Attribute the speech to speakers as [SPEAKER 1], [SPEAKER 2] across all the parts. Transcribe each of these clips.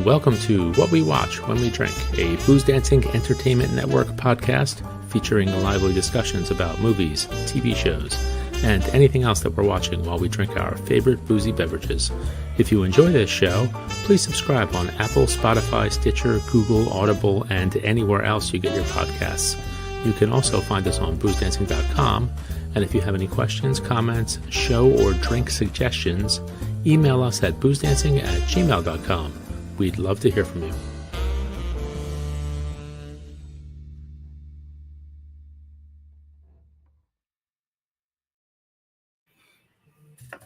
[SPEAKER 1] Welcome to What We Watch When We Drink, a booze dancing entertainment network podcast featuring lively discussions about movies, TV shows, and anything else that we're watching while we drink our favorite boozy beverages. If you enjoy this show, please subscribe on Apple, Spotify, Stitcher, Google, Audible, and anywhere else you get your podcasts. You can also find us on boozdancing.com, and if you have any questions, comments, show or drink suggestions, email us at boozdancing@gmail.com. We'd love to hear from you.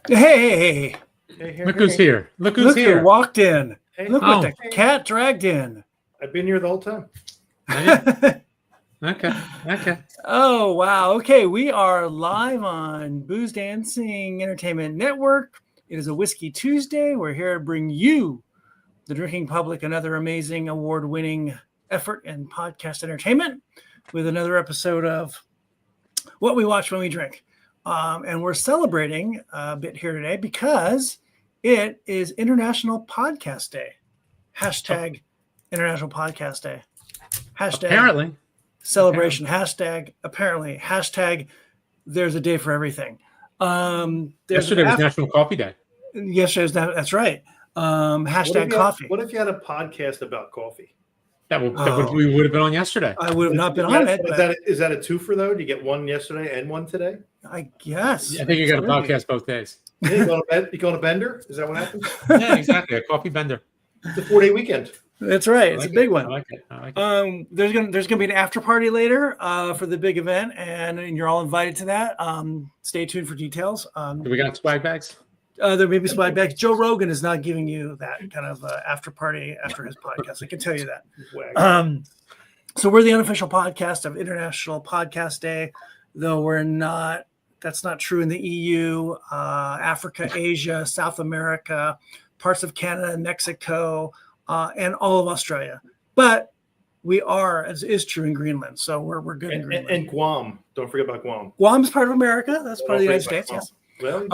[SPEAKER 2] Hey.
[SPEAKER 1] Look who's here. Look who's here.
[SPEAKER 2] Who walked in.
[SPEAKER 3] Hey.
[SPEAKER 2] Look what the cat dragged in.
[SPEAKER 3] I've been here the whole time.
[SPEAKER 1] Okay.
[SPEAKER 2] Oh, wow. Okay, we are live on Booze Dancing Entertainment Network. It is a Whiskey Tuesday. We're here to bring you, the drinking public, another amazing award-winning effort in podcast entertainment with another episode of What We Watch When We Drink. And we're celebrating a bit here today because it is International Podcast Day. Hashtag International Podcast Day. Hashtag
[SPEAKER 1] Apparently.
[SPEAKER 2] celebration. Hashtag apparently. Hashtag there's a day for everything.
[SPEAKER 1] Yesterday was National Coffee Day.
[SPEAKER 2] Yesterday was that's right. Hashtag coffee.
[SPEAKER 3] What if you had a podcast about coffee?
[SPEAKER 1] We would have been on yesterday.
[SPEAKER 2] I would have not been on it.
[SPEAKER 3] Is that a twofer though? Do you get one yesterday and one today?
[SPEAKER 2] I guess.
[SPEAKER 1] I think you got a podcast both days.
[SPEAKER 3] Yeah, you go on a bender? Is that what happens?
[SPEAKER 1] Yeah, exactly. A coffee bender.
[SPEAKER 3] It's a 4-day weekend.
[SPEAKER 2] That's right. It's a big one.
[SPEAKER 1] I like it.
[SPEAKER 2] There's gonna be an after party later for the big event, and you're all invited to that. Stay tuned for details.
[SPEAKER 1] Do we got swag bags?
[SPEAKER 2] There may be swag bags. Joe Rogan is not giving you that kind of after party after his podcast. I can tell you that. So we're the unofficial podcast of International Podcast Day, though we're not. That's not true in the EU, Africa, Asia, South America, parts of Canada, Mexico, and all of Australia. But we are, as is true in Greenland. So we're good in Greenland.
[SPEAKER 3] And Guam. Don't forget about Guam.
[SPEAKER 2] Guam's part of America. That's part of the United States. Yes.
[SPEAKER 3] Well,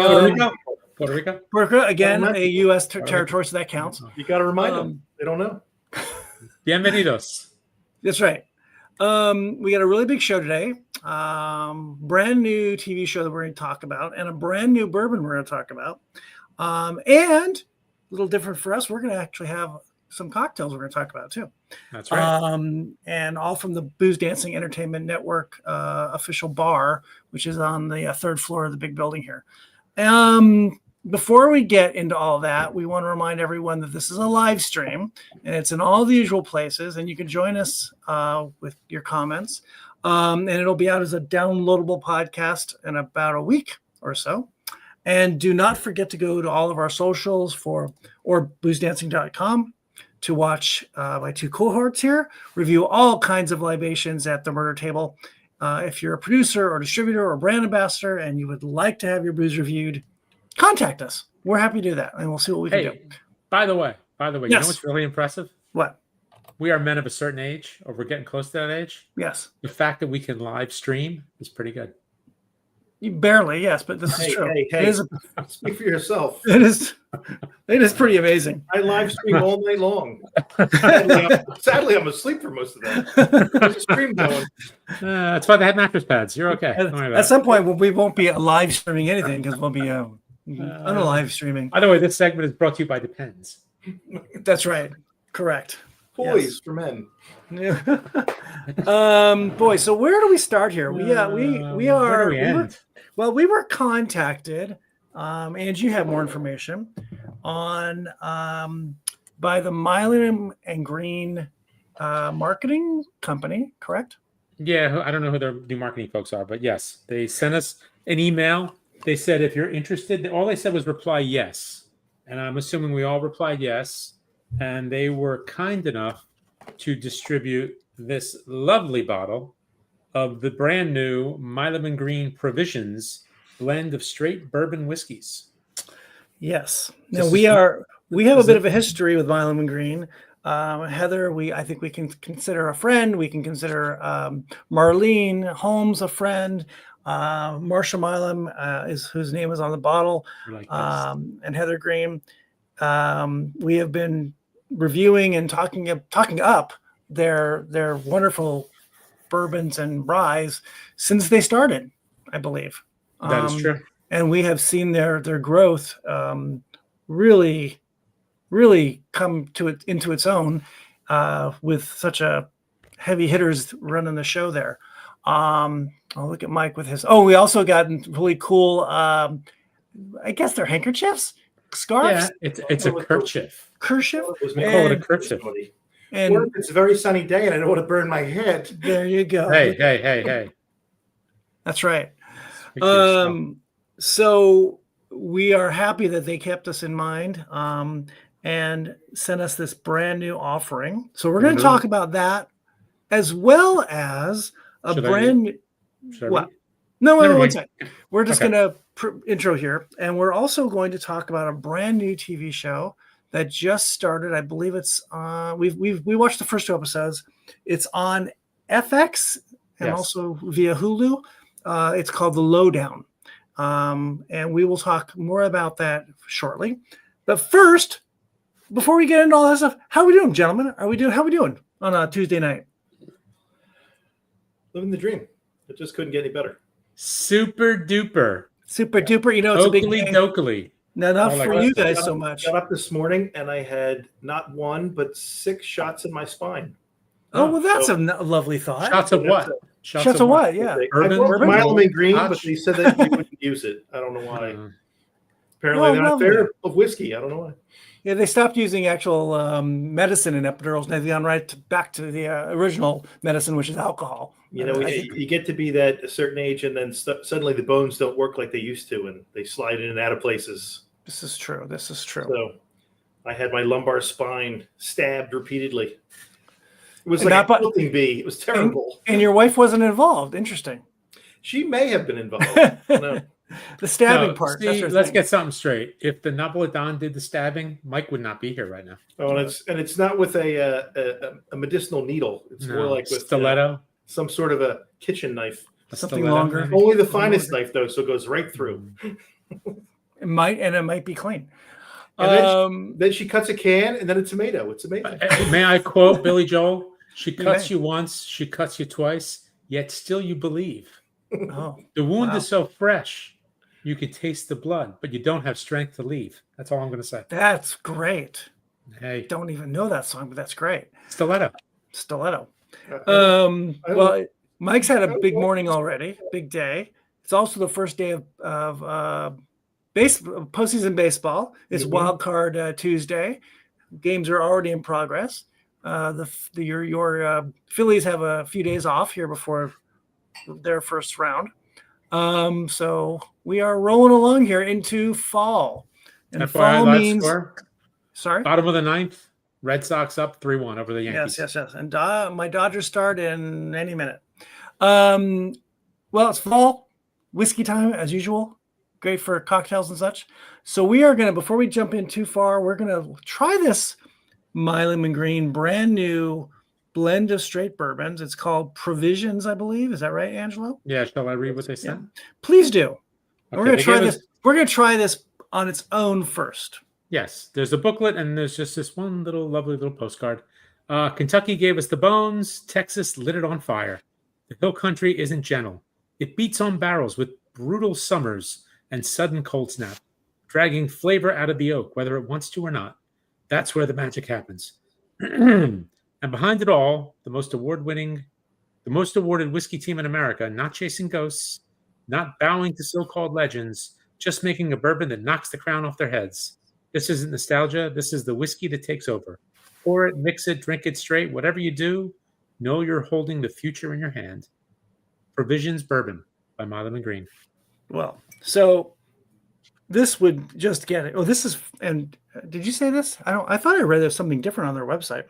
[SPEAKER 1] Puerto Rico.
[SPEAKER 2] Puerto Rico, again, a U.S. territory, so that counts.
[SPEAKER 3] You got to remind them. They don't know.
[SPEAKER 1] Bienvenidos.
[SPEAKER 2] That's right. We got a really big show today. Brand new TV show that we're going to talk about, and a brand new bourbon we're going to talk about. And a little different for us, we're going to actually have some cocktails we're going to talk about too.
[SPEAKER 1] That's right.
[SPEAKER 2] And all from the Booze Dancing Entertainment Network official bar, which is on the third floor of the big building here. Before we get into all that, we want to remind everyone that this is a live stream and it's in all the usual places, and you can join us with your comments. And it'll be out as a downloadable podcast in about a week or so. And do not forget to go to all of our socials or boozdancing.com to watch my two cohorts here review all kinds of libations at the murder table. If you're a producer or distributor or brand ambassador and you would like to have your booze reviewed, contact us. We're happy to do that, and we'll see what we can do.
[SPEAKER 1] By the way,
[SPEAKER 2] Yes.
[SPEAKER 1] you know what's really impressive?
[SPEAKER 2] What?
[SPEAKER 1] We are men of a certain age, or we're getting close to that age.
[SPEAKER 2] Yes.
[SPEAKER 1] The fact that we can live stream is pretty good.
[SPEAKER 2] Barely, yes, but this is true.
[SPEAKER 3] Hey, speak for yourself.
[SPEAKER 2] It is pretty amazing.
[SPEAKER 3] I live stream all night long. Sadly, I'm asleep for most of that. There's a stream going.
[SPEAKER 1] That's why they have mattress pads. You're okay.
[SPEAKER 2] At some point, we won't be live streaming anything because we'll be unalive streaming.
[SPEAKER 1] By the way, this segment is brought to you by Depends.
[SPEAKER 2] That's right. Correct.
[SPEAKER 3] Toys for men.
[SPEAKER 2] Boy, so where do we start here? We were contacted, and you have more information on by the Milam Greene marketing company, correct?
[SPEAKER 1] Yeah, I don't know who their new marketing folks are, but yes, they sent us an email. They said if you're interested, all they said was reply yes, and I'm assuming we all replied yes. And they were kind enough to distribute this lovely bottle of the brand new Milam Greene Provisions blend of straight bourbon whiskeys.
[SPEAKER 2] Yes. Now we have a bit of a history with Milam Greene. Heather, I think we can consider a friend. We can consider Marlene Holmes a friend. Marsha Milam whose name is on the bottle, and Heather Greene. We have been reviewing and talking up their wonderful bourbons and ryes since they started, I believe.
[SPEAKER 1] That is true.
[SPEAKER 2] And we have seen their growth really come into its own with such a heavy hitters running the show there. I'll look at Mike with his. Oh, we also got really cool. I guess they're handkerchiefs, scarves.
[SPEAKER 1] Yeah, it's a kerchief.
[SPEAKER 2] Kerchief.
[SPEAKER 1] We call it a kerchief.
[SPEAKER 2] And
[SPEAKER 3] or if it's a very sunny day and I don't want to burn my head.
[SPEAKER 2] there you go.
[SPEAKER 1] Hey.
[SPEAKER 2] That's right.
[SPEAKER 1] Speak for yourself.
[SPEAKER 2] So we are happy that they kept us in mind and sent us this brand new offering. So we're going to talk about that as well as a brand new. What? No, one second. We're just going to intro here, and we're also going to talk about a brand new TV show that just started. I believe it's we watched the first 2 episodes. It's on FX and also via Hulu. It's called The Lowdown. And we will talk more about that shortly. But first, before we get into all that stuff, how are we doing, gentlemen? How are we doing on a Tuesday night?
[SPEAKER 3] Living the dream. It just couldn't get any better.
[SPEAKER 1] Super duper.
[SPEAKER 2] Super duper. You know, it's a big day.
[SPEAKER 1] Dokily.
[SPEAKER 2] No, not for you guys so much.
[SPEAKER 3] Got up this morning and I had not 1 but 6 shots in my spine.
[SPEAKER 2] Oh, well, that's a lovely thought.
[SPEAKER 1] Shots of what?
[SPEAKER 2] Shots of what? Yeah.
[SPEAKER 3] I bought Milam Greene, but they said that we wouldn't use it. I don't know why. Apparently, they're not fair of whiskey. I don't know why.
[SPEAKER 2] Yeah, they stopped using actual medicine in epidurals, and they've gone back to the original medicine, which is alcohol.
[SPEAKER 3] You know, you get to be that a certain age, and then suddenly the bones don't work like they used to, and they slide in and out of places.
[SPEAKER 2] This is true.
[SPEAKER 3] So I had my lumbar spine stabbed repeatedly. It was like a quilting bee. It was terrible.
[SPEAKER 2] And your wife wasn't involved. Interesting.
[SPEAKER 3] She may have been involved. No.
[SPEAKER 2] The stabbing part.
[SPEAKER 1] See, let's get something straight. If the MacLacklan did the stabbing, Mike would not be here right now.
[SPEAKER 3] Oh, and it's not with a medicinal needle. It's more like with
[SPEAKER 1] stiletto,
[SPEAKER 3] some sort of a kitchen knife.
[SPEAKER 2] Something longer.
[SPEAKER 3] Only the finest knife, though, so it goes right through.
[SPEAKER 2] It might be clean.
[SPEAKER 3] And then she cuts a can, and then a tomato. It's amazing.
[SPEAKER 1] May I quote Billy Joel? She cuts you once, she cuts you twice, yet still you believe.
[SPEAKER 2] Oh,
[SPEAKER 1] the wound is so fresh, you can taste the blood, but you don't have strength to leave. That's all I'm going to say.
[SPEAKER 2] That's great.
[SPEAKER 1] Hey,
[SPEAKER 2] don't even know that song, but that's great.
[SPEAKER 1] Stiletto.
[SPEAKER 2] Well, Mike's had a big morning already, big day. It's also the first day of postseason baseball. It's wild card Tuesday. Games are already in progress. Your Phillies have a few days off here before their first round. So we are rolling along here into fall. And fall means
[SPEAKER 1] bottom of the 9th, Red Sox up 3-1 over the Yankees.
[SPEAKER 2] Yes. And my Dodgers start in any minute. Well, it's fall, whiskey time as usual. Great for cocktails and such. So we are going to, before we jump in too far, we're going to try this Milam Greene brand new blend of straight bourbons. It's called Provisions, I believe. Is that right, Angelo?
[SPEAKER 1] Yeah. Shall I read what they said?
[SPEAKER 2] Yeah. Please do. Okay, we're going to try this. We're going to try this on its own first.
[SPEAKER 1] Yes. There's a booklet and there's just this one lovely little postcard. Kentucky gave us the bones. Texas lit it on fire. The hill country isn't gentle. It beats on barrels with brutal summers and sudden cold snap, dragging flavor out of the oak, whether it wants to or not. That's where the magic happens. And behind it all, the most awarded whiskey team in America, not chasing ghosts, not bowing to so-called legends, just making a bourbon that knocks the crown off their heads. This isn't nostalgia. This is the whiskey that takes over. Pour it, mix it, drink it straight. Whatever you do, know you're holding the future in your hand. Provisions Bourbon by Milam Greene.
[SPEAKER 2] Well, so this would just get it. Oh, this is, and did you say this? I thought I read there's something different on their website.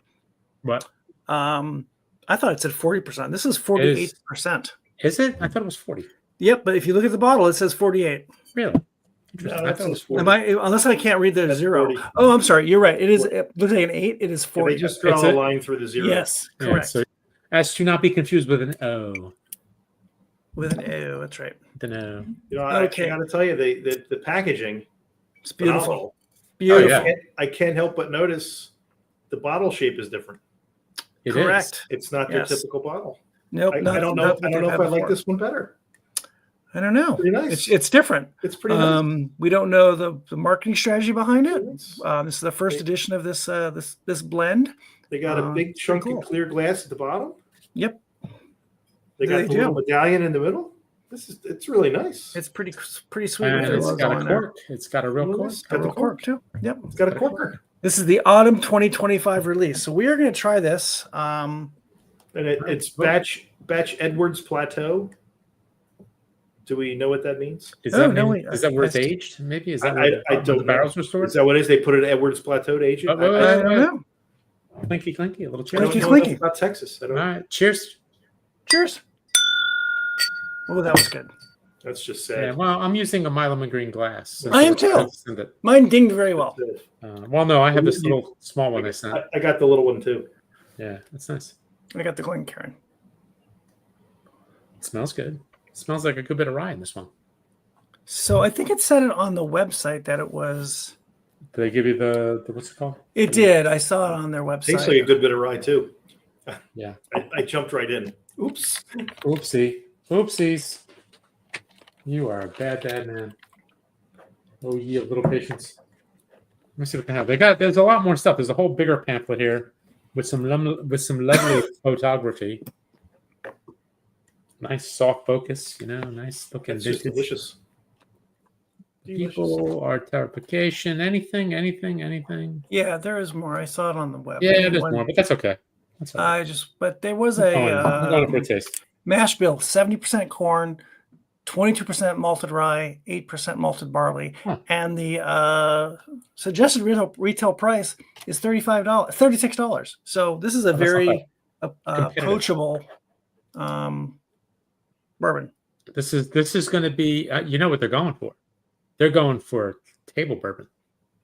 [SPEAKER 1] What?
[SPEAKER 2] I thought it said 40%. This is 48%.
[SPEAKER 1] Is it? I thought it was 40.
[SPEAKER 2] Yep, but if you look at the bottle, it says 48.
[SPEAKER 1] Really?
[SPEAKER 3] No, I thought it was 40.
[SPEAKER 2] Unless I can't read the
[SPEAKER 3] That's
[SPEAKER 2] zero.
[SPEAKER 3] 40.
[SPEAKER 2] Oh, I'm sorry. You're right. It looks like an 8. It is 40.
[SPEAKER 3] They just draw a line through the zero.
[SPEAKER 2] Yes, correct.
[SPEAKER 1] Yeah, so as to not be confused with an O.
[SPEAKER 2] With an O, that's right.
[SPEAKER 1] The no.
[SPEAKER 3] You know, I got to tell you, the packaging,
[SPEAKER 2] it's beautiful.
[SPEAKER 3] phenomenal.
[SPEAKER 2] Beautiful.
[SPEAKER 1] Oh, yeah.
[SPEAKER 3] I can't help but notice the bottle shape is different.
[SPEAKER 2] Correct.
[SPEAKER 3] It's not their typical bottle.
[SPEAKER 2] Nope.
[SPEAKER 3] I don't know. I don't know if I like this one better.
[SPEAKER 2] I don't know.
[SPEAKER 3] Pretty nice.
[SPEAKER 2] It's different.
[SPEAKER 3] It's pretty nice.
[SPEAKER 2] We don't know the marketing strategy behind it. This is the first edition of this this blend.
[SPEAKER 3] They got a big chunk of clear glass at the bottom.
[SPEAKER 2] Yep.
[SPEAKER 3] They got the little medallion in the middle. It's really nice.
[SPEAKER 2] It's pretty sweet.
[SPEAKER 1] And it's got a cork. It's got a real cork.
[SPEAKER 2] It's got a cork too. Yep.
[SPEAKER 3] It's got a corker.
[SPEAKER 2] This is the autumn 2025 release. So we are going to try this.
[SPEAKER 3] And it's batch Edwards Plateau. Do we know what that means?
[SPEAKER 1] Is that where it's aged? Maybe is that where
[SPEAKER 3] I don't
[SPEAKER 1] the barrels were stored?
[SPEAKER 3] Is that what it is? They put it at Edwards Plateau to age it?
[SPEAKER 2] I don't know.
[SPEAKER 1] Clinky, a little cheers.
[SPEAKER 2] Clinky.
[SPEAKER 3] Not Texas. I don't know.
[SPEAKER 1] All right, cheers.
[SPEAKER 2] Cheers. Oh, that was good.
[SPEAKER 3] That's just sad.
[SPEAKER 1] Yeah, well, I'm using a Milam Greene glass.
[SPEAKER 2] I am too. Mine dinged very well.
[SPEAKER 1] Well, no, I have this little small one I sent.
[SPEAKER 3] I got the little one too.
[SPEAKER 1] Yeah, that's nice.
[SPEAKER 2] I got the Glencairn.
[SPEAKER 1] It smells good. It smells like a good bit of rye in this one.
[SPEAKER 2] So I think it said it on the website that it was.
[SPEAKER 1] Did they give you the what's it called?
[SPEAKER 2] It did. I saw it on their website.
[SPEAKER 3] Tastes like a good bit of rye too.
[SPEAKER 1] Yeah.
[SPEAKER 3] I jumped right in. Oops.
[SPEAKER 1] Oopsies. You are a bad man. Oh, you have little patience. Let me see what they have. There's a lot more stuff. There's a whole bigger pamphlet here with some lovely photography. Nice soft focus, nice looking.
[SPEAKER 3] It's just delicious.
[SPEAKER 2] People
[SPEAKER 1] are terrification. Anything.
[SPEAKER 2] Yeah, there is more. I saw it on the web.
[SPEAKER 1] Yeah, there's more, but that's okay. That's okay.
[SPEAKER 2] But there was
[SPEAKER 1] I'm going for a taste.
[SPEAKER 2] Mash bill, 70% corn, 22% malted rye, 8% malted barley, and the suggested retail price is $36. So this is a very approachable bourbon.
[SPEAKER 1] This is going to be. You know what they're going for? They're going for table bourbon.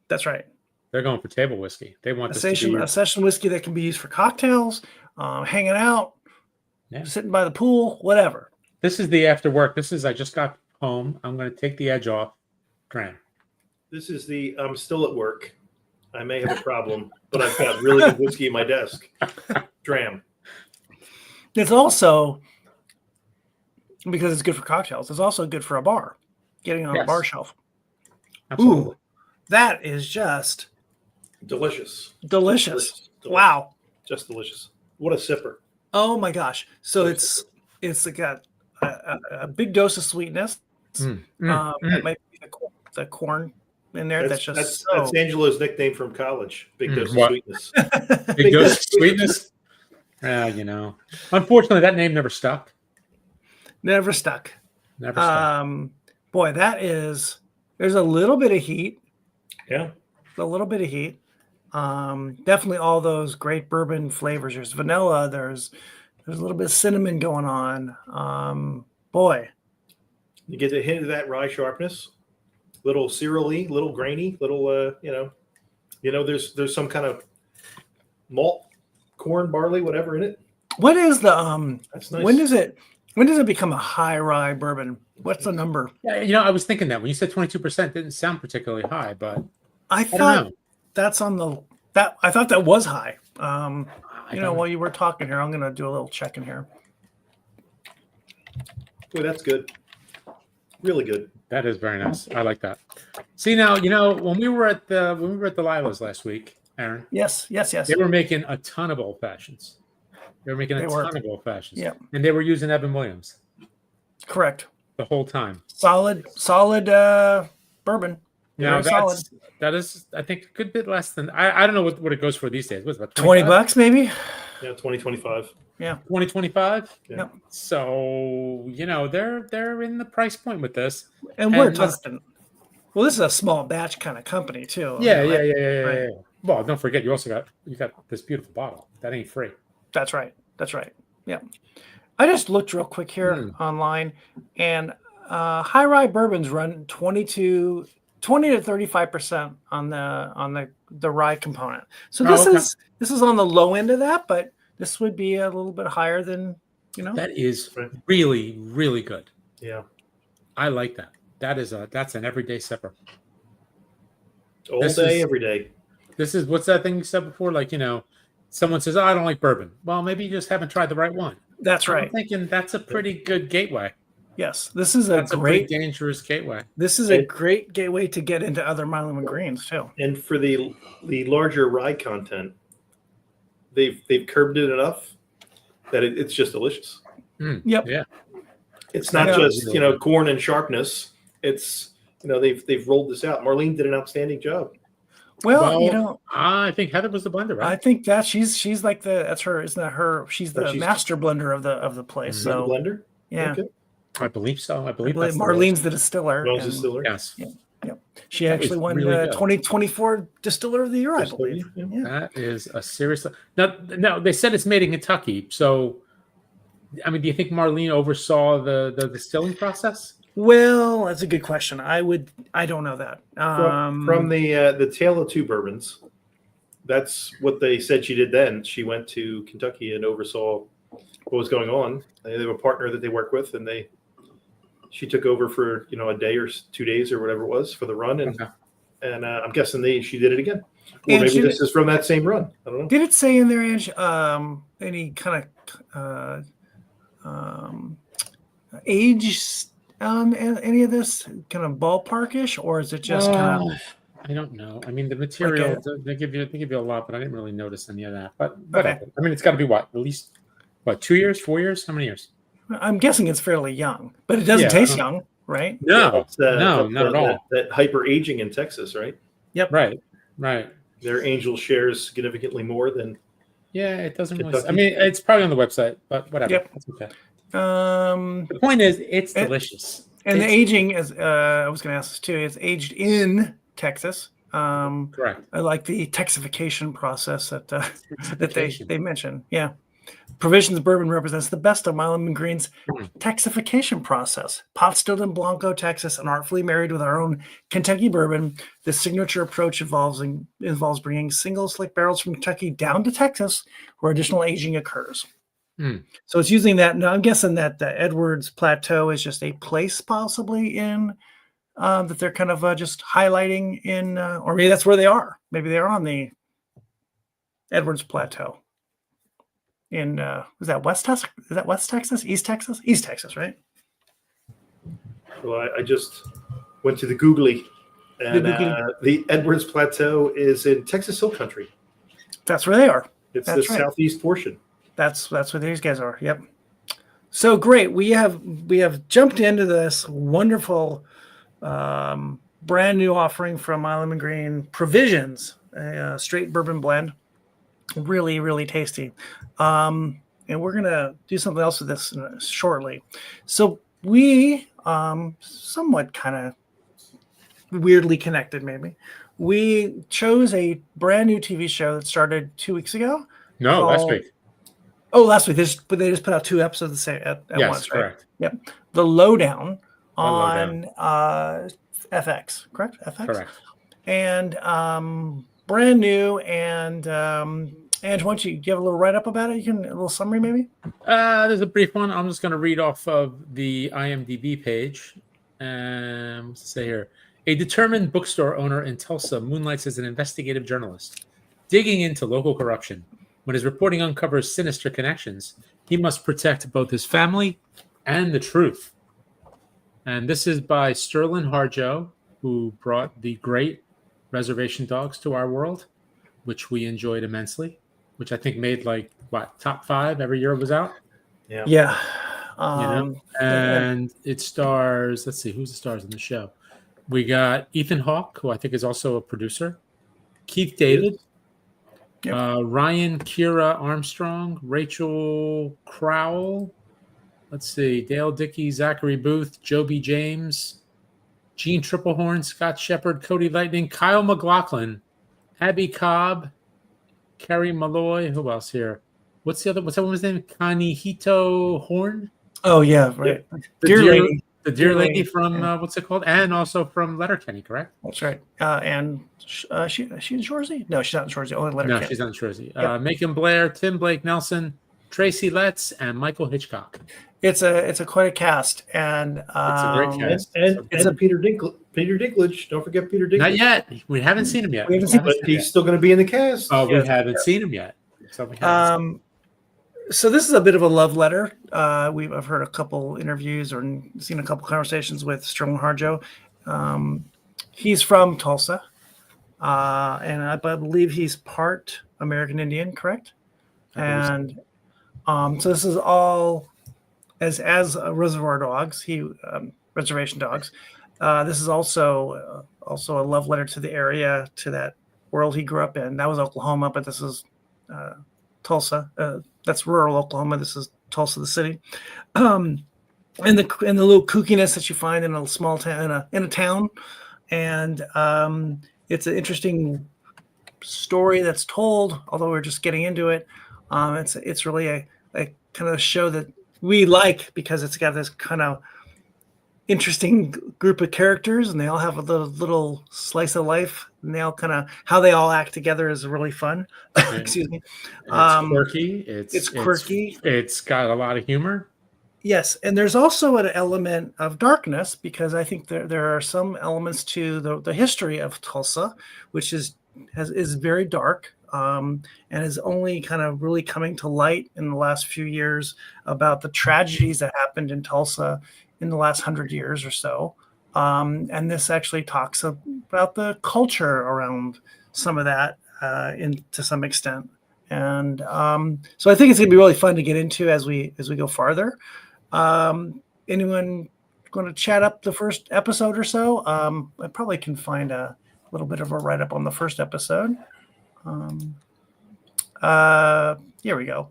[SPEAKER 2] That's right.
[SPEAKER 1] They're going for table whiskey. They want
[SPEAKER 2] a session whiskey that can be used for cocktails, hanging out, sitting by the pool, whatever.
[SPEAKER 1] This is the after work. I just got home. I'm going to take the edge off. Dram.
[SPEAKER 3] This is I'm still at work. I may have a problem, but I've got really good whiskey in my desk. Dram.
[SPEAKER 2] It's also, because it's good for cocktails, it's also good for a bar. Getting on a bar shelf.
[SPEAKER 1] Absolutely.
[SPEAKER 2] Ooh, that is just
[SPEAKER 3] delicious.
[SPEAKER 2] Wow.
[SPEAKER 3] Just delicious. What a sipper.
[SPEAKER 2] Oh my gosh. So it's got a big dose of sweetness. It might be the corn in there. That's
[SPEAKER 3] Angela's nickname from college. Big dose of sweetness.
[SPEAKER 1] Big dose of sweetness. Unfortunately, that name never stuck.
[SPEAKER 2] Never stuck. Boy, there's a little bit of heat.
[SPEAKER 3] Yeah.
[SPEAKER 2] A little bit of heat. Definitely all those great bourbon flavors. There's vanilla. There's a little bit of cinnamon going on. Boy.
[SPEAKER 3] You get a hint of that rye sharpness. Little cereal-y, little grainy, little, there's some kind of malt, corn, barley, whatever in it.
[SPEAKER 2] What is the,
[SPEAKER 3] that's nice.
[SPEAKER 2] When does it become a high rye bourbon? What's the number?
[SPEAKER 1] Yeah, I was thinking that when you said 22%, it didn't sound particularly high, but
[SPEAKER 2] I thought that's on I thought that was high. While you were talking here, I'm going to do a little check in here.
[SPEAKER 3] Boy, that's good. Really good.
[SPEAKER 1] That is very nice. I like that. See now, when we were at the Lila's last week, Aaron.
[SPEAKER 2] Yes.
[SPEAKER 1] They were making a ton of old fashions. They were making a ton of old fashions.
[SPEAKER 2] Yeah.
[SPEAKER 1] And they were using Evan Williams.
[SPEAKER 2] Correct.
[SPEAKER 1] The whole time.
[SPEAKER 2] Solid bourbon.
[SPEAKER 1] Now that is, I think, a good bit less than I don't know what it goes for these days. What's about
[SPEAKER 2] $20 maybe?
[SPEAKER 3] Yeah, 2025.
[SPEAKER 2] Yeah.
[SPEAKER 1] 2025?
[SPEAKER 3] Yeah.
[SPEAKER 1] So, they're in the price point with this.
[SPEAKER 2] And we're talking. Well, this is a small batch kind of company too.
[SPEAKER 1] Yeah. Well, don't forget you got this beautiful bottle. That ain't free.
[SPEAKER 2] That's right. Yeah. I just looked real quick here online, and high rye bourbons run 20 to 35% on the rye component. So this is on the low end of that, but this would be a little bit higher than
[SPEAKER 1] That is really, really good.
[SPEAKER 3] Yeah,
[SPEAKER 1] I like that. That's an everyday sipper.
[SPEAKER 3] Every day.
[SPEAKER 1] This is what's that thing you said before? Like, someone says, "Oh, I don't like bourbon." Well, maybe you just haven't tried the right one.
[SPEAKER 2] That's right.
[SPEAKER 1] I'm thinking that's a pretty good gateway.
[SPEAKER 2] Yes, this is
[SPEAKER 1] a pretty dangerous gateway.
[SPEAKER 2] This is a great gateway to get into other Milam Greens too.
[SPEAKER 3] And for the larger rye content, they've curbed it enough that it's just delicious.
[SPEAKER 2] Yep.
[SPEAKER 1] Yeah.
[SPEAKER 3] It's not just corn and sharpness. It's they've rolled this out. Marlene did an outstanding job.
[SPEAKER 2] Well,
[SPEAKER 1] I think Heather was the blender, right?
[SPEAKER 2] I think that she's like that's her. Isn't that her? She's the master blender of the place. So
[SPEAKER 3] the blender.
[SPEAKER 2] Yeah.
[SPEAKER 3] Okay.
[SPEAKER 1] I believe so. I believe
[SPEAKER 2] Marlene's the distiller.
[SPEAKER 3] Distiller.
[SPEAKER 1] Yes.
[SPEAKER 2] Yeah. She actually won the 2024 Distiller of the Year, I believe.
[SPEAKER 1] Yeah. That is a serious. Now they said it's made in Kentucky. So, I mean, do you think Marlene oversaw the distilling process?
[SPEAKER 2] Well, that's a good question. I don't know that.
[SPEAKER 3] From the Tale of Two Bourbons, that's what they said she did then. She went to Kentucky and oversaw what was going on. They have a partner that they work with, and she took over for a day or 2 days or whatever it was for the run, and I'm guessing she did it again. Or maybe this is from that same run. I don't know.
[SPEAKER 2] Did it say in there, Ange, any kind of age any of this kind of ballparkish, or is it just kind of?
[SPEAKER 1] I don't know. I mean, the material they give you a lot, but I didn't really notice any of that. But whatever. I mean, it's got to be at least 2 years, 4 years? How many years?
[SPEAKER 2] I'm guessing it's fairly young, but it doesn't taste young, right?
[SPEAKER 1] No, not at all.
[SPEAKER 3] That hyper aging in Texas, right?
[SPEAKER 2] Yep.
[SPEAKER 1] Right.
[SPEAKER 3] Their angel shares significantly more than.
[SPEAKER 1] Yeah, it doesn't really. I mean, it's probably on the website, but whatever.
[SPEAKER 2] Yep.
[SPEAKER 1] That's okay.
[SPEAKER 2] The
[SPEAKER 1] point is, it's delicious.
[SPEAKER 2] And the aging, as I was going to ask this too, it's aged in Texas.
[SPEAKER 1] Correct.
[SPEAKER 2] I like the Texification process that they mentioned. Yeah. Provisions Bourbon represents the best of Milam Greene's Texification process. Pot stilled in Blanco, Texas, and artfully married with our own Kentucky bourbon, this signature approach involves bringing single slick barrels from Kentucky down to Texas, where additional aging occurs. So it's using that. Now I'm guessing that the Edwards Plateau is just a place possibly in that they're kind of just highlighting in, or maybe that's where they are. Maybe they're on the Edwards Plateau. In is that West Texas? Is that West Texas? East Texas? East Texas, right?
[SPEAKER 3] Well, I just went to the Googly, and the Edwards Plateau is in Texas Hill Country.
[SPEAKER 2] That's where they are.
[SPEAKER 3] It's the southeast portion.
[SPEAKER 2] That's where these guys are. Yep. So great. We have jumped into this wonderful brand new offering from Milam Greene, Provisions, a straight bourbon blend. Really, really tasty. And we're going to do something else with this shortly. So we, somewhat kind of weirdly connected, maybe. We chose a brand new TV show that started 2 weeks ago.
[SPEAKER 1] No, last week.
[SPEAKER 2] Oh, last week. They just put out 2 episodes at once, right?
[SPEAKER 1] Correct.
[SPEAKER 2] Yep. The Lowdown on FX, correct? FX?
[SPEAKER 1] Correct.
[SPEAKER 2] And brand new, and Ange, why don't you give a little write-up about it? A little summary, maybe?
[SPEAKER 1] There's a brief one. I'm just going to read off of the IMDb page. What's it say here? A determined bookstore owner in Tulsa moonlights as an investigative journalist, digging into local corruption. When his reporting uncovers sinister connections, he must protect both his family and the truth. And this is by Stirlin Harjo, who brought the great Reservation Dogs to our world, which we enjoyed immensely, which I think made top 5 every year it was out.
[SPEAKER 2] Yeah.
[SPEAKER 1] And it stars, let's see, who's the stars in the show? We got Ethan Hawke, who I think is also a producer, Keith David, Ryan Kiera Armstrong, Rachel Crowell, let's see, Dale Dickey, Zachary Booth, Joby James, Jeanne Tripplehorn, Scott Shepard, Cody Lightning, Kyle MacLacklan, Abby Cobb, Carrie Malloy. Who else here? What's that woman's name? Kaniehtiio Horn.
[SPEAKER 2] Oh yeah, right.
[SPEAKER 1] Yeah. The dear lady from what's it called? And also from Letterkenny, correct?
[SPEAKER 2] That's right. And she in Shoresy? No, she's not in Shoresy. Only Letterkenny.
[SPEAKER 1] No, she's not in Shoresy. Macon Blair, Tim Blake Nelson, Tracy Letts, and Michael Hitchcock.
[SPEAKER 2] It's a quite a cast, and
[SPEAKER 3] it's a great cast. And Peter Peter Dinklage. Don't forget Peter Dinklage.
[SPEAKER 1] Not yet. We haven't seen him yet.
[SPEAKER 2] We haven't seen
[SPEAKER 3] But he's still going to be in the cast.
[SPEAKER 1] Oh, we
[SPEAKER 2] Yes.
[SPEAKER 1] haven't seen him yet. So we haven't
[SPEAKER 2] So this is a bit of a love letter. I've heard a couple interviews or seen a couple conversations with Stirlin Harjo. He's from Tulsa, and I believe he's part American Indian, correct? And so this is all as Reservoir Dogs. Reservation Dogs. This is also a love letter to the area, to that world he grew up in. That was Oklahoma, but this is Tulsa. That's rural Oklahoma. This is Tulsa, the city, and the little kookiness that you find in a small town, in a town, and it's an interesting story that's told. Although we're just getting into it, it's really a kind of show that we like because it's got this kind of interesting group of characters, and they all have a little slice of life, and they all kind of how they all act together is really fun. Excuse me.
[SPEAKER 1] It's quirky.
[SPEAKER 2] It's quirky.
[SPEAKER 1] It's got a lot of humor.
[SPEAKER 2] Yes, and there's also an element of darkness because I think there are some elements to the history of Tulsa, which is very dark, and is only kind of really coming to light in the last few years about the tragedies that happened in Tulsa in the last 100 years or so. And this actually talks about the culture around some of that to some extent. And so I think it's going to be really fun to get into as we go farther. Anyone going to chat up the first episode or so? I probably can find a little bit of a write-up on the first episode. Here we go.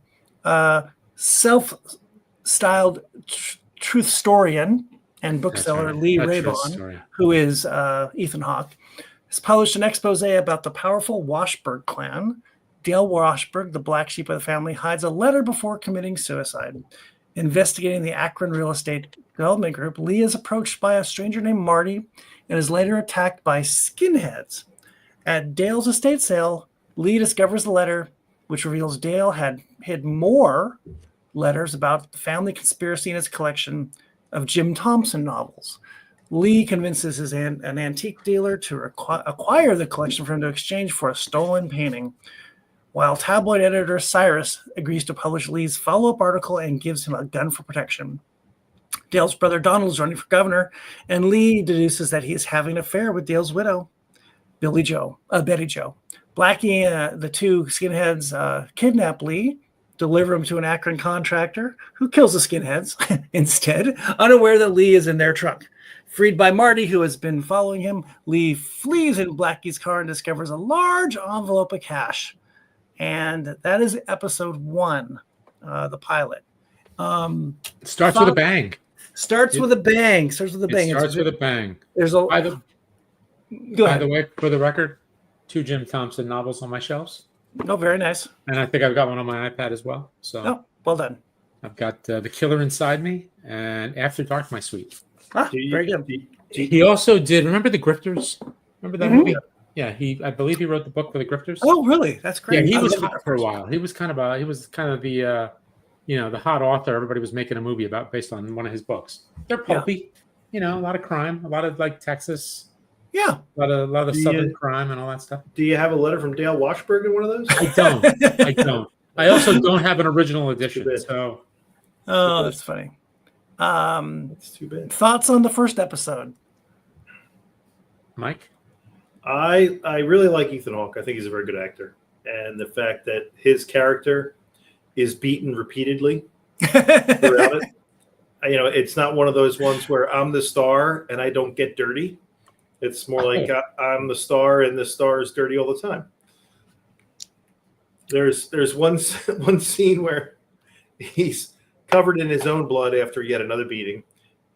[SPEAKER 2] Self-styled truthstorian and bookseller
[SPEAKER 1] right.
[SPEAKER 2] Lee Raybon, who is Ethan Hawke, has published an expose about the powerful Washburn clan. Dale Washburn, the black sheep of the family, hides a letter before committing suicide. Investigating the Akron real estate development group, Lee is approached by a stranger named Marty and is later attacked by skinheads. At Dale's estate sale, Lee discovers the letter, which reveals Dale had hid more letters about the family conspiracy in his collection of Jim Thompson novels. Lee convinces an antique dealer to acquire the collection for him to exchange for a stolen painting, while tabloid editor Cyrus agrees to publish Lee's follow-up article and gives him a gun for protection. Dale's brother Donald is running for governor, and Lee deduces that he is having an affair with Dale's widow, Betty Jo. Blackie, the two skinheads, kidnap Lee, deliver him to an Akron contractor who kills the skinheads instead, unaware that Lee is in their truck. Freed by Marty, who has been following him, Lee flees in Blackie's car and discovers a large envelope of cash. And that is episode 1, the pilot.
[SPEAKER 1] Starts with a bang.
[SPEAKER 2] Starts with a bang. There's a.
[SPEAKER 1] By the way, for the record, 2 Jim Thompson novels on my shelves.
[SPEAKER 2] Oh, very nice.
[SPEAKER 1] And I think I've got one on my iPad as well. So
[SPEAKER 2] well done.
[SPEAKER 1] I've got The Killer Inside Me and After Dark, My Sweet.
[SPEAKER 2] Very good.
[SPEAKER 1] He also did. Remember The Grifters? Remember that movie? Yeah, I believe he wrote the book for The Grifters.
[SPEAKER 2] Oh, really? That's great.
[SPEAKER 1] Yeah, he was hot for a while. He was kind of the the hot author everybody was making a movie about based on one of his books. They're pulpy, a lot of crime, a lot of like Texas.
[SPEAKER 2] Yeah,
[SPEAKER 1] a lot of southern crime and all that stuff.
[SPEAKER 3] Do you have a letter from Dale Washburn in one of those?
[SPEAKER 1] I don't. I also don't have an original edition. So,
[SPEAKER 2] that's funny.
[SPEAKER 3] That's too bad.
[SPEAKER 2] Thoughts on the first episode,
[SPEAKER 1] Mike?
[SPEAKER 3] I really like Ethan Hawke. I think he's a very good actor, and the fact that his character is beaten repeatedly throughout it. It's not one of those ones where I'm the star and I don't get dirty. It's more like I'm the star and the star is dirty all the time. There's one scene where he's covered in his own blood after yet another beating,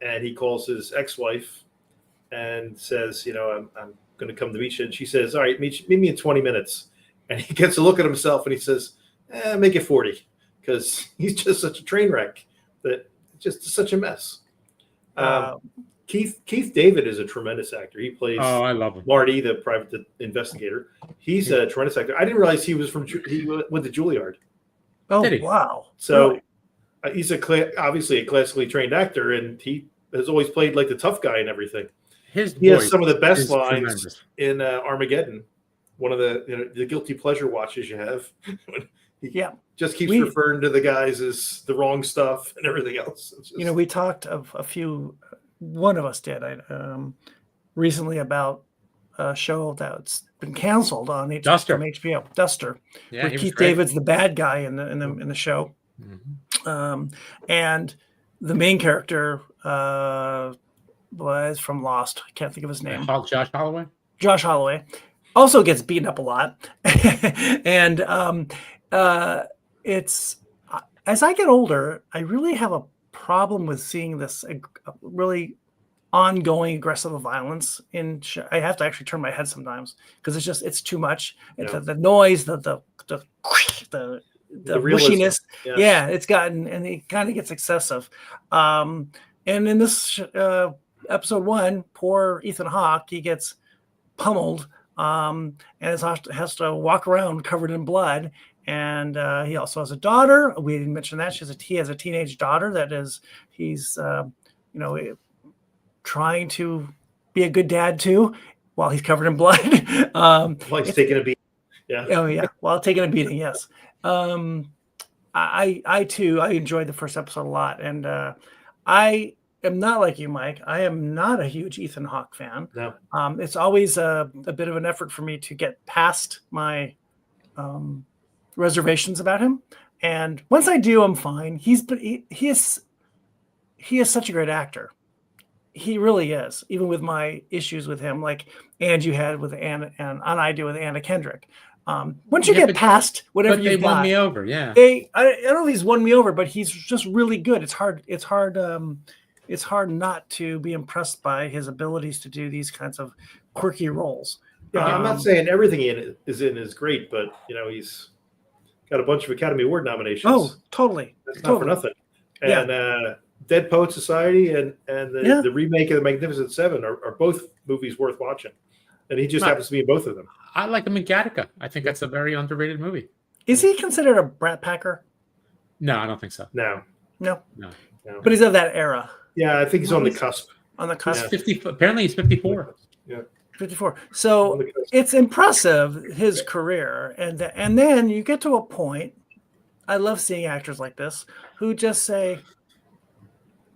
[SPEAKER 3] and he calls his ex-wife and says, I'm going to come to meet you. And she says, all right, meet me in 20 minutes. And he gets a look at himself and he says, make it 40, because he's just such a train wreck that it's just such a mess. Keith David is a tremendous actor. He plays
[SPEAKER 1] I love him.
[SPEAKER 3] Marty, the private investigator. He's a tremendous actor. I didn't realize he went to Juilliard.
[SPEAKER 2] Oh, wow.
[SPEAKER 3] So he's obviously a classically trained actor, and he has always played like the tough guy and everything.
[SPEAKER 1] his
[SPEAKER 3] He has
[SPEAKER 1] voice
[SPEAKER 3] some of the best
[SPEAKER 1] is
[SPEAKER 3] lines
[SPEAKER 1] tremendous.
[SPEAKER 3] in Armageddon. One of the guilty pleasure watches you have. He just keeps referring to the guys as the wrong stuff and everything else.
[SPEAKER 2] We talked one of us did recently about a show that's been canceled on
[SPEAKER 1] Duster.
[SPEAKER 2] from HBO, Duster,
[SPEAKER 1] Yeah,
[SPEAKER 2] where Keith David's the bad guy in the show. Mm-hmm. And the main character was from Lost. I can't think of his name.
[SPEAKER 1] Josh Holloway.
[SPEAKER 2] Josh Holloway also gets beaten up a lot. And it's, as I get older, I really have a problem with seeing this really ongoing aggressive violence I have to actually turn my head sometimes because it's too much. The noise, the wishiness. Yes. Yeah, it's gotten, and it kind of gets excessive. And in this episode 1, poor Ethan Hawke, he gets pummeled and has to walk around covered in blood. And he also has a daughter. We didn't mention that. He has a teenage daughter he's trying to be a good dad too, while he's covered in blood.
[SPEAKER 3] While he's taking a beating. Yeah.
[SPEAKER 2] Oh yeah. While taking a beating. Yes. I too enjoyed the first episode a lot, and I am not like you, Mike. I am not a huge Ethan Hawke fan.
[SPEAKER 3] No.
[SPEAKER 2] It's always a bit of an effort for me to get past my reservations about him, and once I do, I'm fine. He is such a great actor. He really is, even with my issues with him, like you had with Anna and I do with Anna Kendrick. Once you get past whatever you've got,
[SPEAKER 1] won me over. Yeah,
[SPEAKER 2] I don't know if he's won me over, but he's just really good. It's hard not to be impressed by his abilities to do these kinds of quirky roles.
[SPEAKER 3] Yeah, I'm not saying everything is great, but he's got a bunch of Academy Award nominations.
[SPEAKER 2] Oh, totally.
[SPEAKER 3] That's not for nothing. And Dead Poet Society and the remake of The Magnificent Seven are both movies worth watching. And he just happens to be in both of them.
[SPEAKER 1] I like him in Gattaca. I think that's a very underrated movie.
[SPEAKER 2] Is he considered a brat packer?
[SPEAKER 1] No, I don't think so.
[SPEAKER 3] No.
[SPEAKER 2] But he's of that era.
[SPEAKER 3] Yeah, I think he's on the cusp.
[SPEAKER 2] On the cusp.
[SPEAKER 1] 50, apparently he's 54.
[SPEAKER 3] Yeah.
[SPEAKER 2] 54. So it's impressive, his career. And then you get to a point, I love seeing actors like this who just say,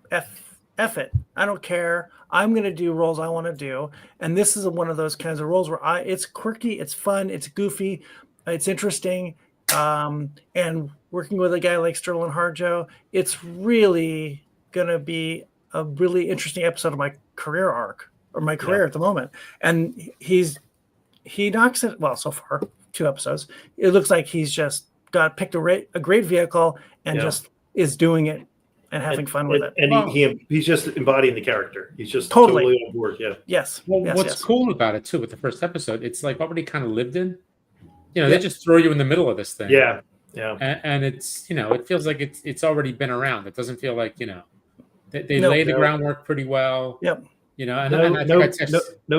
[SPEAKER 2] F it. I don't care. I'm going to do roles I want to do. And this is one of those kinds of roles where it's quirky, it's fun, it's goofy, it's interesting. And working with a guy like Stirlin Harjo, it's really going to be a really interesting episode of my career arc, or my career at the moment. And he knocks it, well, so far, 2 episodes. It looks like he's just picked a great vehicle and just is doing it and having fun with it.
[SPEAKER 3] And he's just embodying the character. He's just totally on board. Yeah.
[SPEAKER 2] Yes.
[SPEAKER 1] Well, what's cool about it too with the first episode, it's like already kind of lived in. They just throw you in the middle of this thing.
[SPEAKER 3] Yeah. Yeah.
[SPEAKER 1] And it's it feels like it's already been around. It doesn't feel like they lay the groundwork pretty well.
[SPEAKER 2] Yep.
[SPEAKER 1] And
[SPEAKER 3] no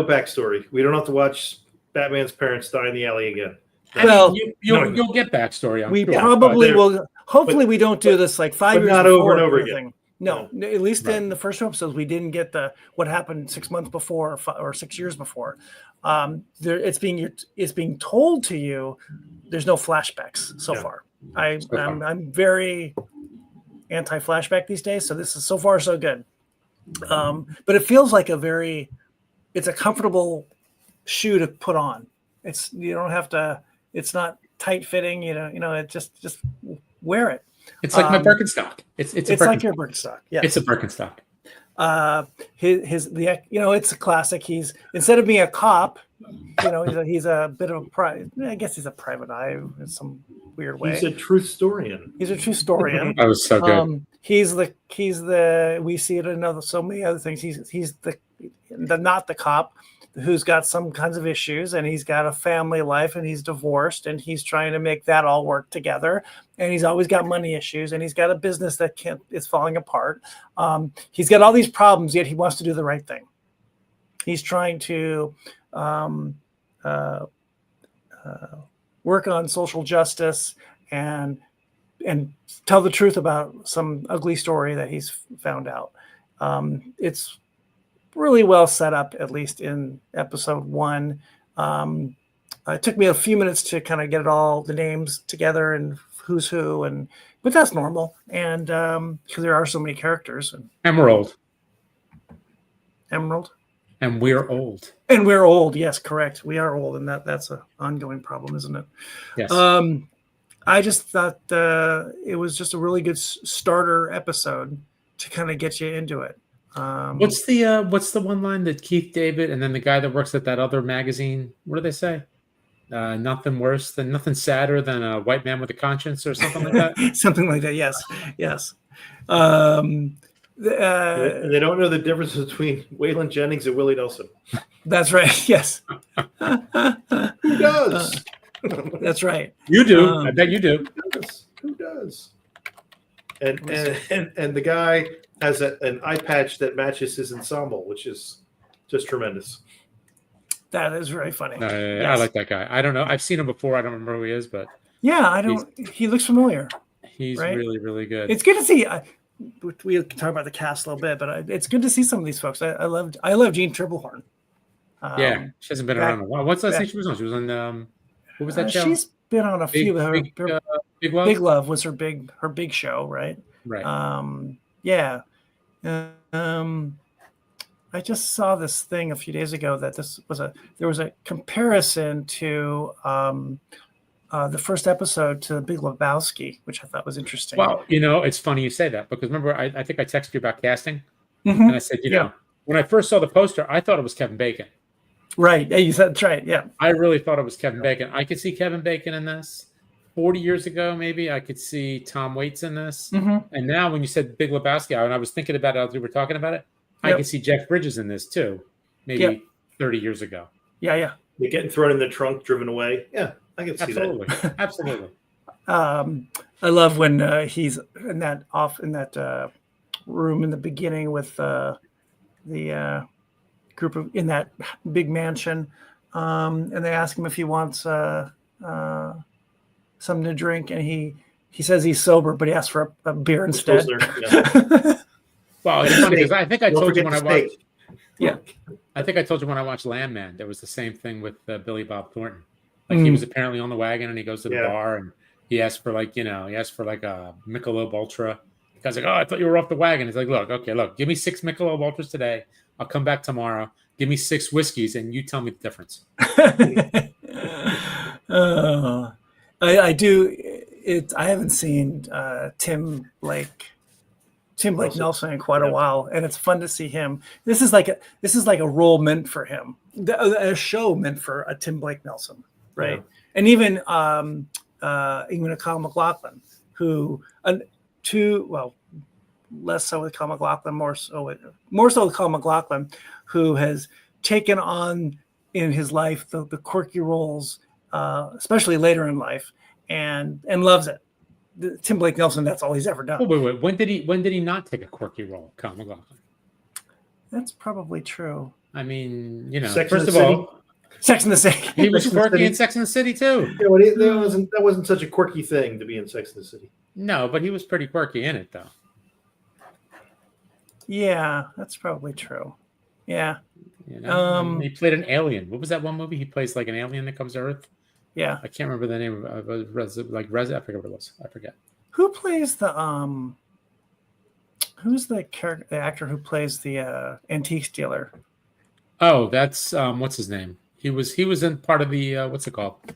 [SPEAKER 3] backstory. We don't have to watch Batman's parents die in the alley again.
[SPEAKER 1] Well, you'll get backstory.
[SPEAKER 2] We probably will. Hopefully, we don't do this like 5 years
[SPEAKER 3] not
[SPEAKER 2] before
[SPEAKER 3] over and over again.
[SPEAKER 2] No, at least in the first 2 episodes, we didn't get what happened 6 months before or 6 years before. It's being told to you. There's no flashbacks so far. I'm very anti-flashback these days, so this is so far so good. But it feels like it's a comfortable shoe to put on. You don't have to. It's not tight fitting. It just wear it.
[SPEAKER 1] It's like my Birkenstock. It's
[SPEAKER 2] like your Birkenstock. Yeah,
[SPEAKER 1] it's a Birkenstock.
[SPEAKER 2] It's a classic. He's, instead of being a cop, he's a bit of I guess he's a private eye in some weird way.
[SPEAKER 3] He's a true historian.
[SPEAKER 2] He's a true historian.
[SPEAKER 1] That was so good.
[SPEAKER 2] He's the we see it in so many other things. He's the not the cop who's got some kinds of issues, and he's got a family life, and he's divorced, and he's trying to make that all work together, and he's always got money issues, and he's got a business that is falling apart. He's got all these problems, yet he wants to do the right thing. He's trying to work on social justice and tell the truth about some ugly story that he's found out. really well set up, at least in episode 1. It took me a few minutes to kind of get the names together and who's who, but that's normal. And because there are so many characters.
[SPEAKER 1] Emerald.
[SPEAKER 2] And
[SPEAKER 1] we're old.
[SPEAKER 2] And we're old. Yes, correct. We are old, and that's an ongoing problem, isn't it?
[SPEAKER 1] Yes.
[SPEAKER 2] I just thought it was just a really good starter episode to kind of get you into it.
[SPEAKER 1] What's the one line that Keith David and then the guy that works at that other magazine? What do they say? Nothing sadder than a white man with a conscience, or something like that.
[SPEAKER 2] Something like that. Yes.
[SPEAKER 3] And they don't know the difference between Waylon Jennings and Willie Nelson.
[SPEAKER 2] That's right. Yes.
[SPEAKER 3] Who does?
[SPEAKER 2] That's right.
[SPEAKER 1] You do. I bet you do.
[SPEAKER 3] Who does? And the guy has an eye patch that matches his ensemble, which is just tremendous.
[SPEAKER 2] That is very funny.
[SPEAKER 1] Yes. I like that guy. I don't know. I've seen him before. I don't remember who he is, but
[SPEAKER 2] he looks familiar.
[SPEAKER 1] He's really, really good.
[SPEAKER 2] It's good to see. We can talk about the cast a little bit, but it's good to see some of these folks. I love Jeanne Tripplehorn.
[SPEAKER 1] She hasn't been around in a while. What's the last thing she was on? She was on what was that show?
[SPEAKER 2] She's been on a few.
[SPEAKER 1] Big Love?
[SPEAKER 2] Big Love was her big show, right?
[SPEAKER 1] Right.
[SPEAKER 2] Yeah. I just saw this thing a few days ago that there was a comparison to the first episode to Big Lebowski, which I thought was interesting.
[SPEAKER 1] Well, it's funny you say that, because remember, I think I texted you about casting, and I said, when I first saw the poster, I thought it was Kevin Bacon.
[SPEAKER 2] Right. Yeah, you said that's right. Yeah.
[SPEAKER 1] I really thought it was Kevin Bacon. I could see Kevin Bacon in this. 40 years ago, maybe I could see Tom Waits in this.
[SPEAKER 2] Mm-hmm.
[SPEAKER 1] And now when you said Big Lebowski, and I was thinking about it as we were talking about it, I could see Jeff Bridges in this too, maybe 30 years ago.
[SPEAKER 2] Yeah.
[SPEAKER 3] They're getting thrown in the trunk, driven away. Yeah, I can see that.
[SPEAKER 1] Absolutely.
[SPEAKER 2] I love when he's in that room in the beginning with the group in that big mansion, and they ask him if he wants something to drink, and he says he's sober, but he asks for a beer instead.
[SPEAKER 1] Well, it's funny because I think I told you when I watched.
[SPEAKER 2] Yeah,
[SPEAKER 1] I think I told you when I watched Landman, there was the same thing with Billy Bob Thornton. Like he was apparently on the wagon, and he goes to the bar, and he asked for a Michelob Ultra. The guy's like, "Oh, I thought you were off the wagon." He's like, "Look, give me 6 Michelob Ultras today. I'll come back tomorrow. Give me 6 whiskeys, and you tell me the difference."
[SPEAKER 2] I do. I haven't seen Tim Blake Nelson in quite a while, and it's fun to see him. This is like a role meant for him, a show meant for a Tim Blake Nelson, right? Yeah. And even a Kyle MacLacklan, who less so with Kyle MacLacklan, more so with Kyle MacLacklan, who has taken on in his life the quirky roles, especially later in life, and loves it. Tim Blake Nelson, that's all he's ever done.
[SPEAKER 1] Oh, wait. When did he not take a quirky role, Kyle MacLacklan?
[SPEAKER 2] That's probably true.
[SPEAKER 1] I mean,
[SPEAKER 3] first of all,
[SPEAKER 2] Sex in the City.
[SPEAKER 1] He was quirky in Sex in the City too.
[SPEAKER 3] Yeah, well, that wasn't such a quirky thing to be in Sex in the City.
[SPEAKER 1] No, but he was pretty quirky in it, though.
[SPEAKER 2] Yeah, that's probably true. Yeah.
[SPEAKER 1] He played an alien. What was that one movie? He plays like an alien that comes to Earth.
[SPEAKER 2] Yeah.
[SPEAKER 1] I can't remember the name of it. I forget what it was. I forget.
[SPEAKER 2] Who plays who's the actor who plays the antique dealer?
[SPEAKER 1] Oh, that's what's his name? He was in part of the what's it called?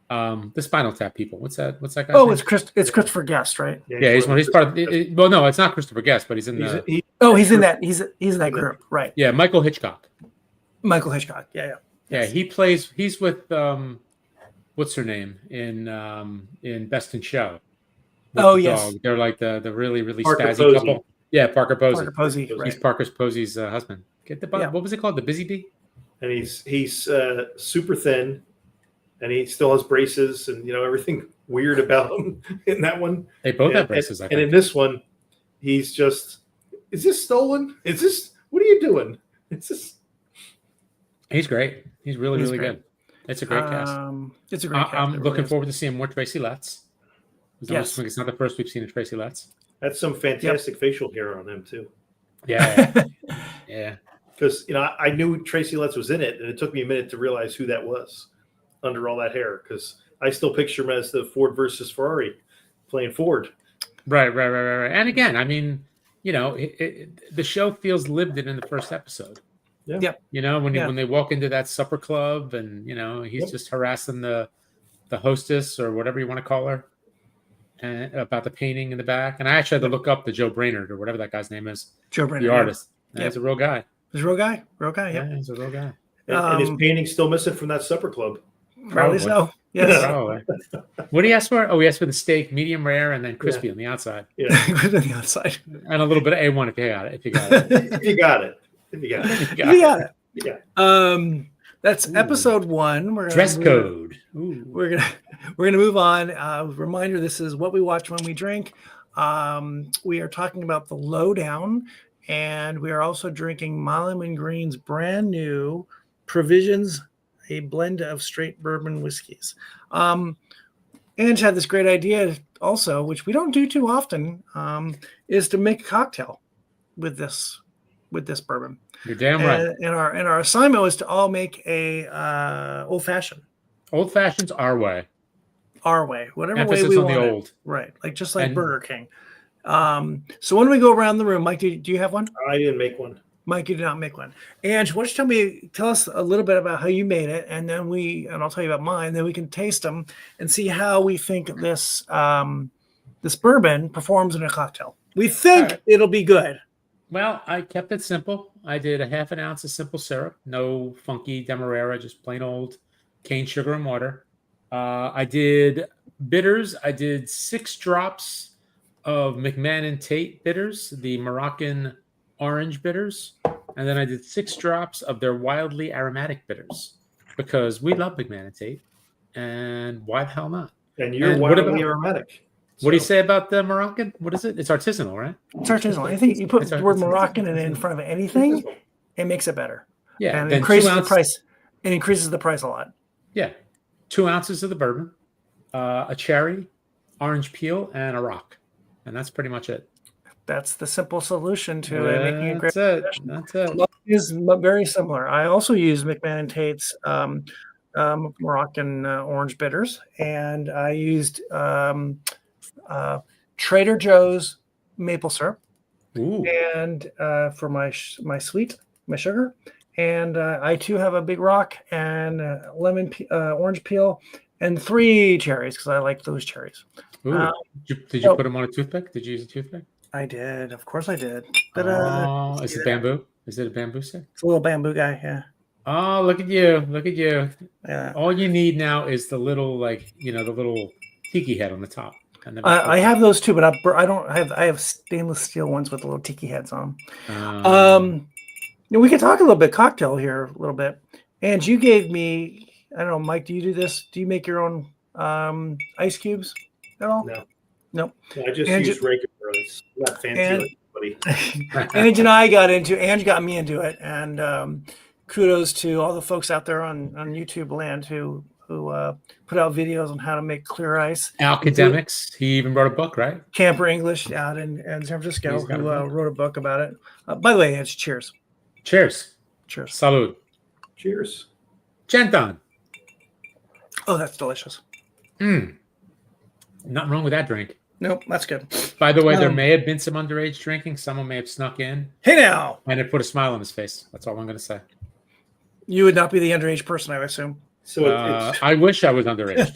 [SPEAKER 1] The Spinal Tap people. What's that guy?
[SPEAKER 2] Oh, it's Christopher Guest, right?
[SPEAKER 1] Yeah, he's part of well, no, it's not Christopher Guest, but he's in
[SPEAKER 2] he's in that group, right?
[SPEAKER 1] Yeah, Michael Hitchcock.
[SPEAKER 2] Yeah.
[SPEAKER 1] He's with what's her name in Best in Show.
[SPEAKER 2] Yes.
[SPEAKER 1] Dog. They're like the really, really
[SPEAKER 3] Parker
[SPEAKER 1] spazzy
[SPEAKER 3] Posey.
[SPEAKER 1] couple. Yeah, Parker Posey.
[SPEAKER 2] Right.
[SPEAKER 1] He's Parker Posey's husband. What was it called? The Busy Bee?
[SPEAKER 3] And he's super thin, and he still has braces, and everything weird about him in that one.
[SPEAKER 1] They both have braces, I think.
[SPEAKER 3] And in this one, he's just, is this stolen? What are you doing?
[SPEAKER 1] He's great. He's really, really good. It's a great cast.
[SPEAKER 2] It's a great cast.
[SPEAKER 1] I'm looking forward to seeing more Tracy Letts.
[SPEAKER 2] Yes.
[SPEAKER 1] It's not the first we've seen of Tracy Letts.
[SPEAKER 3] That's some fantastic facial hair on him too.
[SPEAKER 1] Yeah. Yeah.
[SPEAKER 3] Because I knew Tracy Letts was in it, and it took me a minute to realize who that was under all that hair. Because I still picture him as the Ford versus Ferrari playing Ford.
[SPEAKER 1] Right. And again, I mean, the show feels lived in the first episode.
[SPEAKER 3] Yeah.
[SPEAKER 2] Yep.
[SPEAKER 1] When they walk into that supper club, and he's just harassing the hostess or whatever you want to call her, and about the painting in the back. And I actually had to look up the Joe Brainerd or whatever that guy's name is.
[SPEAKER 2] Joe Brainerd,
[SPEAKER 1] the artist.
[SPEAKER 2] Yeah.
[SPEAKER 1] He's a real guy.
[SPEAKER 2] He's a real guy.
[SPEAKER 1] Yeah, he's a real guy.
[SPEAKER 3] And his painting's still missing from that supper club.
[SPEAKER 2] Probably so. Yes.
[SPEAKER 1] Probably. What do you ask for? Oh, he asked for the steak, medium rare, and then crispy on the outside.
[SPEAKER 3] Yeah.
[SPEAKER 2] On the outside.
[SPEAKER 1] And a little bit of A1 if you got it. If you got it.
[SPEAKER 3] If you got it.
[SPEAKER 2] Yeah. That's episode 1.
[SPEAKER 1] Dress code.
[SPEAKER 2] We're gonna move on. Reminder: this is what we watch when we drink. We are talking about the Lowdown, and we are also drinking Milam Greene's brand new Provisions, a blend of straight bourbon whiskeys. Ange had this great idea also, which we don't do too often, is to make a cocktail with this bourbon.
[SPEAKER 1] You're damn right.
[SPEAKER 2] And our assignment was to all make a old fashioned.
[SPEAKER 1] Old fashions our way.
[SPEAKER 2] Whatever
[SPEAKER 1] Emphasis
[SPEAKER 2] way we
[SPEAKER 1] on
[SPEAKER 2] want
[SPEAKER 1] the
[SPEAKER 2] it.
[SPEAKER 1] old.
[SPEAKER 2] Right, just like Burger King. So when we go around the room, Mike, do you have one?
[SPEAKER 3] I didn't make one.
[SPEAKER 2] Mike, you did not make one. Ange, why don't you tell us a little bit about how you made it, and then I'll tell you about mine. Then we can taste them and see how we think this bourbon performs in a cocktail. We think it'll be good.
[SPEAKER 1] Well, I kept it simple. I did a half an ounce of simple syrup, no funky demerara, just plain old cane sugar and water. I did bitters. I did 6 drops of McMahon & Tate bitters, the Moroccan orange bitters, and then I did 6 drops of their wildly aromatic bitters because we love McMahon & Tate, and why the hell not?
[SPEAKER 3] And you're wildly aromatic.
[SPEAKER 1] What do you say about the Moroccan? What is it? It's artisanal, right?
[SPEAKER 2] It's artisanal. I think you put the word Moroccan in front of anything, it makes it better.
[SPEAKER 1] Yeah,
[SPEAKER 2] and it increases the price. It increases the price a lot.
[SPEAKER 1] Yeah, 2 ounces of the bourbon, a cherry, orange peel, and a rock, and that's pretty much it.
[SPEAKER 2] That's the simple solution to making a great.
[SPEAKER 1] That's it.
[SPEAKER 2] Mine is very similar. I also use McMahon & Tate's Moroccan orange bitters, and I used Trader Joe's maple syrup, and for my sugar, and I too have a big rock and orange peel and 3 cherries because I like those cherries.
[SPEAKER 1] Did you put them on a toothpick? Did you use a toothpick?
[SPEAKER 2] I did. Of course I did.
[SPEAKER 1] Is it bamboo? Is it a bamboo stick?
[SPEAKER 2] It's a little bamboo guy, yeah.
[SPEAKER 1] Oh, look at you. Look at you.
[SPEAKER 2] Yeah.
[SPEAKER 1] All you need now is the little, the little tiki head on the top.
[SPEAKER 2] I have those too, but I don't have. I have stainless steel ones with the little tiki heads on. We can talk a little bit cocktail here a little bit. And you gave me, I don't know, Mike, do you do this? Do you make your own ice cubes at all?
[SPEAKER 3] No. I just use regular ice. Not fancy like anybody.
[SPEAKER 2] Ange and I got into. Ange got me into it, and kudos to all the folks out there on YouTube land who put out videos on how to make clear ice.
[SPEAKER 1] Academics. He even wrote a book, right?
[SPEAKER 2] Camper English out in San Francisco, who wrote a book about it. By the way, it's cheers.
[SPEAKER 1] Cheers. Salud.
[SPEAKER 3] Cheers.
[SPEAKER 1] Genton.
[SPEAKER 2] Oh, that's delicious.
[SPEAKER 1] Nothing wrong with that drink.
[SPEAKER 2] Nope, that's good.
[SPEAKER 1] By the way, there may have been some underage drinking. Someone may have snuck in.
[SPEAKER 2] Hey now!
[SPEAKER 1] And it put a smile on his face. That's all I'm going to say.
[SPEAKER 2] You would not be the underage person, I would assume.
[SPEAKER 3] So
[SPEAKER 1] I wish I was underage.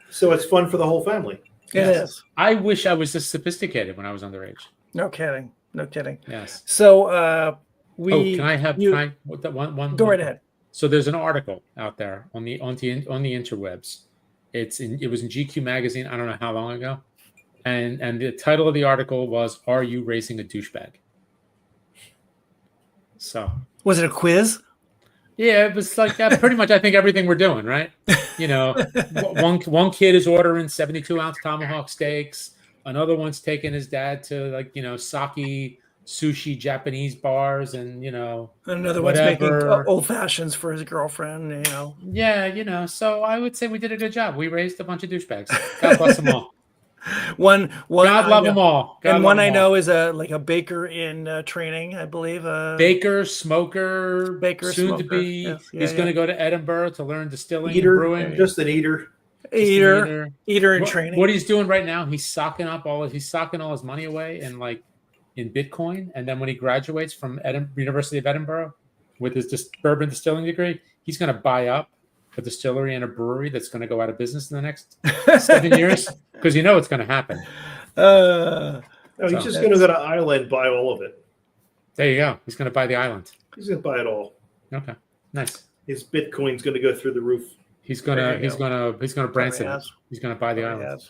[SPEAKER 3] So it's fun for the whole family.
[SPEAKER 2] It is.
[SPEAKER 1] I wish I was this sophisticated when I was underage.
[SPEAKER 2] No kidding.
[SPEAKER 1] Yes.
[SPEAKER 2] So
[SPEAKER 1] can I have one?
[SPEAKER 2] Go right ahead.
[SPEAKER 1] So there's an article out there on the interwebs. It was in GQ magazine. I don't know how long ago, and the title of the article was "Are you raising a douchebag?" So
[SPEAKER 2] was it a quiz?
[SPEAKER 1] Yeah, it was like pretty much. I think everything we're doing, right? One kid is ordering 72-ounce tomahawk steaks. Another one's taking his dad to sake sushi Japanese bars, and
[SPEAKER 2] another one's making old fashions for his girlfriend.
[SPEAKER 1] Yeah, so I would say we did a good job. We raised a bunch of douchebags. God bless them all.
[SPEAKER 2] One
[SPEAKER 1] God
[SPEAKER 2] I
[SPEAKER 1] love
[SPEAKER 2] know-
[SPEAKER 1] them all. God
[SPEAKER 2] and
[SPEAKER 1] love
[SPEAKER 2] one
[SPEAKER 1] them
[SPEAKER 2] I
[SPEAKER 1] all.
[SPEAKER 2] know is a baker in training, I believe.
[SPEAKER 1] Baker, smoker,
[SPEAKER 2] Baker,
[SPEAKER 1] soon to
[SPEAKER 2] smoker.
[SPEAKER 1] be.
[SPEAKER 2] Yes, yeah,
[SPEAKER 1] He's going to go to Edinburgh to learn distilling and
[SPEAKER 3] Eater,
[SPEAKER 1] brewing.
[SPEAKER 3] just an eater.
[SPEAKER 2] eater in training.
[SPEAKER 1] What he's doing right now, he's socking all his money away in Bitcoin, and then when he graduates from University of Edinburgh with his bourbon distilling degree, he's going to buy up a distillery and a brewery that's going to go out of business in the next 7 years, because it's going to happen.
[SPEAKER 3] No, he's
[SPEAKER 1] So
[SPEAKER 3] just going to go to Ireland, buy all of it.
[SPEAKER 1] There you go. He's going to buy the island.
[SPEAKER 3] He's going to buy it all.
[SPEAKER 1] Okay, nice.
[SPEAKER 3] His Bitcoin's going to go through the roof.
[SPEAKER 1] He's gonna Branson it. He's going to buy the island.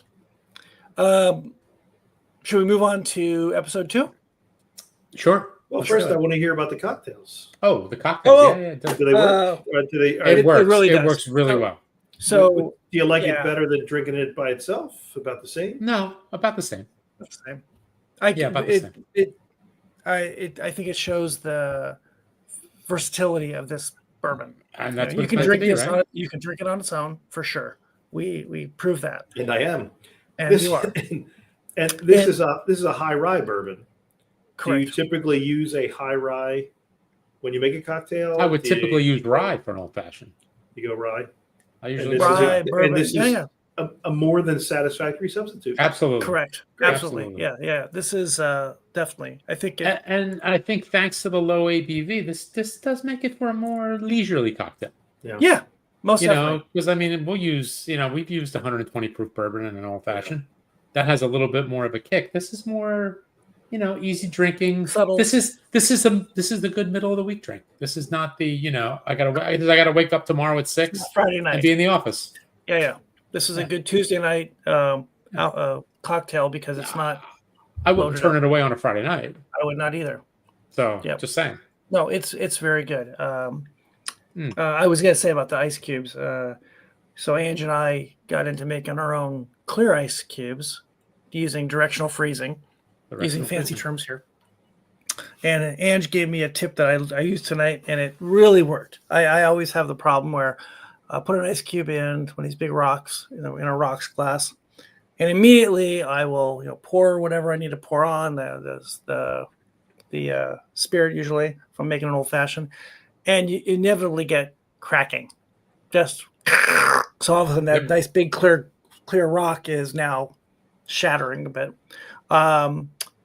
[SPEAKER 2] Should we move on to episode 2?
[SPEAKER 1] Sure.
[SPEAKER 3] Well,
[SPEAKER 1] Let's
[SPEAKER 3] first
[SPEAKER 1] do it.
[SPEAKER 3] I want to hear about the cocktails.
[SPEAKER 1] Oh, the cocktails.
[SPEAKER 2] Oh.
[SPEAKER 1] Yeah.
[SPEAKER 3] Do they work? Or do they?
[SPEAKER 1] It works.
[SPEAKER 2] It really does.
[SPEAKER 1] works really well.
[SPEAKER 2] So,
[SPEAKER 3] do you like
[SPEAKER 2] yeah.
[SPEAKER 3] it better than drinking it by itself? About the same?
[SPEAKER 1] No, about the same.
[SPEAKER 2] that's the same.
[SPEAKER 1] About the same.
[SPEAKER 2] I think it shows the versatility of this bourbon.
[SPEAKER 1] And that's
[SPEAKER 2] You
[SPEAKER 1] what
[SPEAKER 2] can
[SPEAKER 1] it's meant
[SPEAKER 2] drink
[SPEAKER 1] to be,
[SPEAKER 2] this.
[SPEAKER 1] right?
[SPEAKER 2] You can drink it on its own for sure. We prove that,
[SPEAKER 3] And I am.
[SPEAKER 2] and you are
[SPEAKER 3] And this is a high rye bourbon.
[SPEAKER 2] correct.
[SPEAKER 3] Do you typically use a high rye when you make a cocktail?
[SPEAKER 1] I would typically use rye for an old fashioned.
[SPEAKER 3] You go rye.
[SPEAKER 1] I usually
[SPEAKER 3] this is
[SPEAKER 2] Rye,
[SPEAKER 3] and
[SPEAKER 2] bourbon.
[SPEAKER 3] this
[SPEAKER 2] Yeah,
[SPEAKER 3] is
[SPEAKER 2] yeah.
[SPEAKER 3] A more than satisfactory substitute.
[SPEAKER 1] absolutely
[SPEAKER 2] Correct. Absolutely. Yeah. This is definitely. I think.
[SPEAKER 1] And I think thanks to the low ABV, this does make it for a more leisurely cocktail.
[SPEAKER 2] Yeah. Most definitely.
[SPEAKER 1] Because we'll use we've used 120 proof bourbon in an old fashioned. That has a little bit more of a kick. This is more, easy drinking.
[SPEAKER 2] Subtle.
[SPEAKER 1] This is the good middle of the week drink. This is not the I gotta wake up tomorrow at 6
[SPEAKER 2] Friday
[SPEAKER 1] and
[SPEAKER 2] night.
[SPEAKER 1] be in the office.
[SPEAKER 2] Yeah. This is a good Tuesday night cocktail because it's not.
[SPEAKER 1] I wouldn't
[SPEAKER 2] loaded
[SPEAKER 1] turn
[SPEAKER 2] up.
[SPEAKER 1] it away on a Friday night.
[SPEAKER 2] I would not either.
[SPEAKER 1] So
[SPEAKER 2] Yep.
[SPEAKER 1] just saying.
[SPEAKER 2] No, it's very good. I was gonna say about the ice cubes. So Ange and I got into making our own clear ice cubes using directional freezing, using fancy terms here. And Ange gave me a tip that I used tonight, and it really worked. I always have the problem where I put an ice cube in one of these big rocks, in a rocks glass, and immediately I will pour whatever I need to pour on the spirit, usually if I'm making an old fashioned, and you inevitably get cracking. Just so all of a sudden that nice big clear rock is now shattering a bit.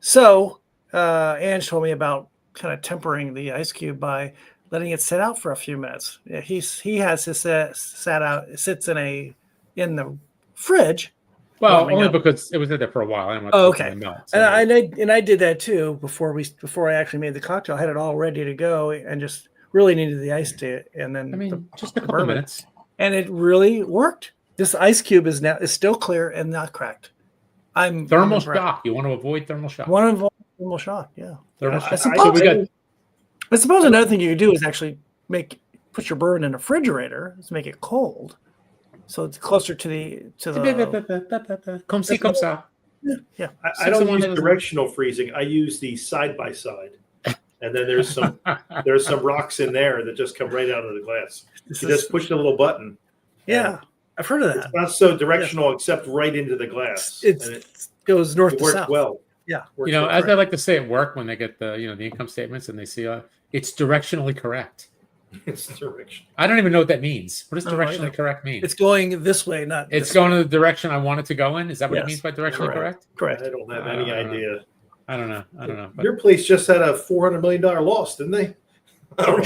[SPEAKER 2] So Ange told me about kind of tempering the ice cube by letting it sit out for a few minutes. Yeah, he has his sits in the fridge.
[SPEAKER 1] Well,
[SPEAKER 2] warming
[SPEAKER 1] only
[SPEAKER 2] up.
[SPEAKER 1] because it was in there for a while. I didn't want
[SPEAKER 2] Oh,
[SPEAKER 1] to
[SPEAKER 2] okay.
[SPEAKER 1] melt,
[SPEAKER 2] And I did that too before I actually made the cocktail. I had it all ready to go and just really needed the ice to it, and then
[SPEAKER 1] just a couple minutes.
[SPEAKER 2] and it really worked. This ice cube is still clear and not cracked.
[SPEAKER 1] Thermal shock. You want to avoid thermal shock.
[SPEAKER 2] One of thermal shock. Yeah.
[SPEAKER 1] Thermal
[SPEAKER 2] I
[SPEAKER 1] shock.
[SPEAKER 2] suppose,
[SPEAKER 1] So
[SPEAKER 2] I suppose another thing you could do is actually put your bourbon in a refrigerator to make it cold, so it's closer to the.
[SPEAKER 1] Come see, come sa.
[SPEAKER 2] Yeah.
[SPEAKER 3] I don't use directional freezing. I use the side by side, and then there's some rocks in there that just come right out of the glass. You just push the little button.
[SPEAKER 2] Yeah, I've heard of that.
[SPEAKER 3] It's not so directional, except right into the glass.
[SPEAKER 2] It goes north
[SPEAKER 3] It
[SPEAKER 2] to
[SPEAKER 3] works
[SPEAKER 2] south.
[SPEAKER 3] well.
[SPEAKER 2] Yeah.
[SPEAKER 3] Works
[SPEAKER 1] As
[SPEAKER 3] well.
[SPEAKER 1] I like to say at work when they get the the income statements and they see it's directionally correct.
[SPEAKER 3] It's directional.
[SPEAKER 1] I don't even know what that means. What does
[SPEAKER 2] I don't
[SPEAKER 1] directionally
[SPEAKER 2] either.
[SPEAKER 1] correct mean?
[SPEAKER 2] It's going this way, not.
[SPEAKER 1] It's
[SPEAKER 2] this
[SPEAKER 1] going
[SPEAKER 2] way.
[SPEAKER 1] in the direction I want it to go in. Is that what
[SPEAKER 2] Yes.
[SPEAKER 1] it means by directionally correct?
[SPEAKER 2] Correct.
[SPEAKER 3] I don't have any idea.
[SPEAKER 1] I don't know. But
[SPEAKER 3] Your place just had a $400 million loss, didn't they? I don't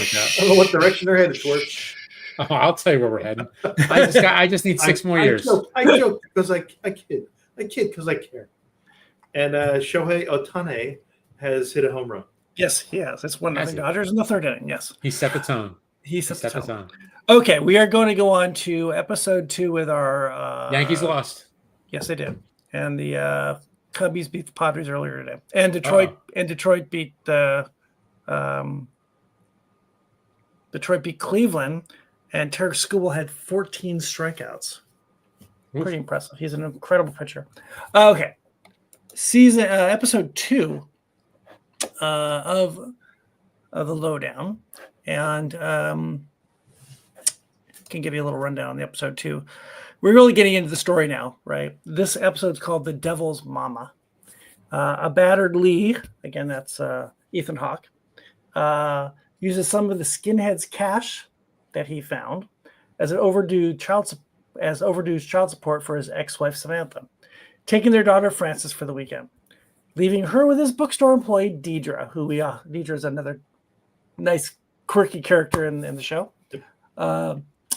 [SPEAKER 3] know what direction they're headed towards.
[SPEAKER 1] oh, I'll tell you where we're heading. I just need 6 more years.
[SPEAKER 3] I joke because I kid because I care. And Shohei Ohtani has hit a home run.
[SPEAKER 2] Yes, he has. It's 1-0 Dodgers in the third inning. Yes,
[SPEAKER 1] He set the tone.
[SPEAKER 2] he set the tone.
[SPEAKER 1] tone.
[SPEAKER 2] Okay, we are going to go on to episode 2 with our
[SPEAKER 1] Yankees lost.
[SPEAKER 2] Yes, they did, and the Cubbies beat the Padres earlier today, and Detroit beat the Detroit beat Cleveland, and Tarek Skubal had 14 strikeouts.
[SPEAKER 1] Oof.
[SPEAKER 2] Pretty impressive. He's an incredible pitcher. Okay, episode 2 of the Lowdown, and can give you a little rundown on the episode 2. we're really getting into the story now, right? This episode's called The Devil's Mama. A battered Lee, again, that's Ethan Hawke, uses some of the skinhead's cash that he found as overdue child support for his ex-wife Samantha, taking their daughter Frances for the weekend, leaving her with his bookstore employee Deidre, Deidre is another nice quirky character in the show.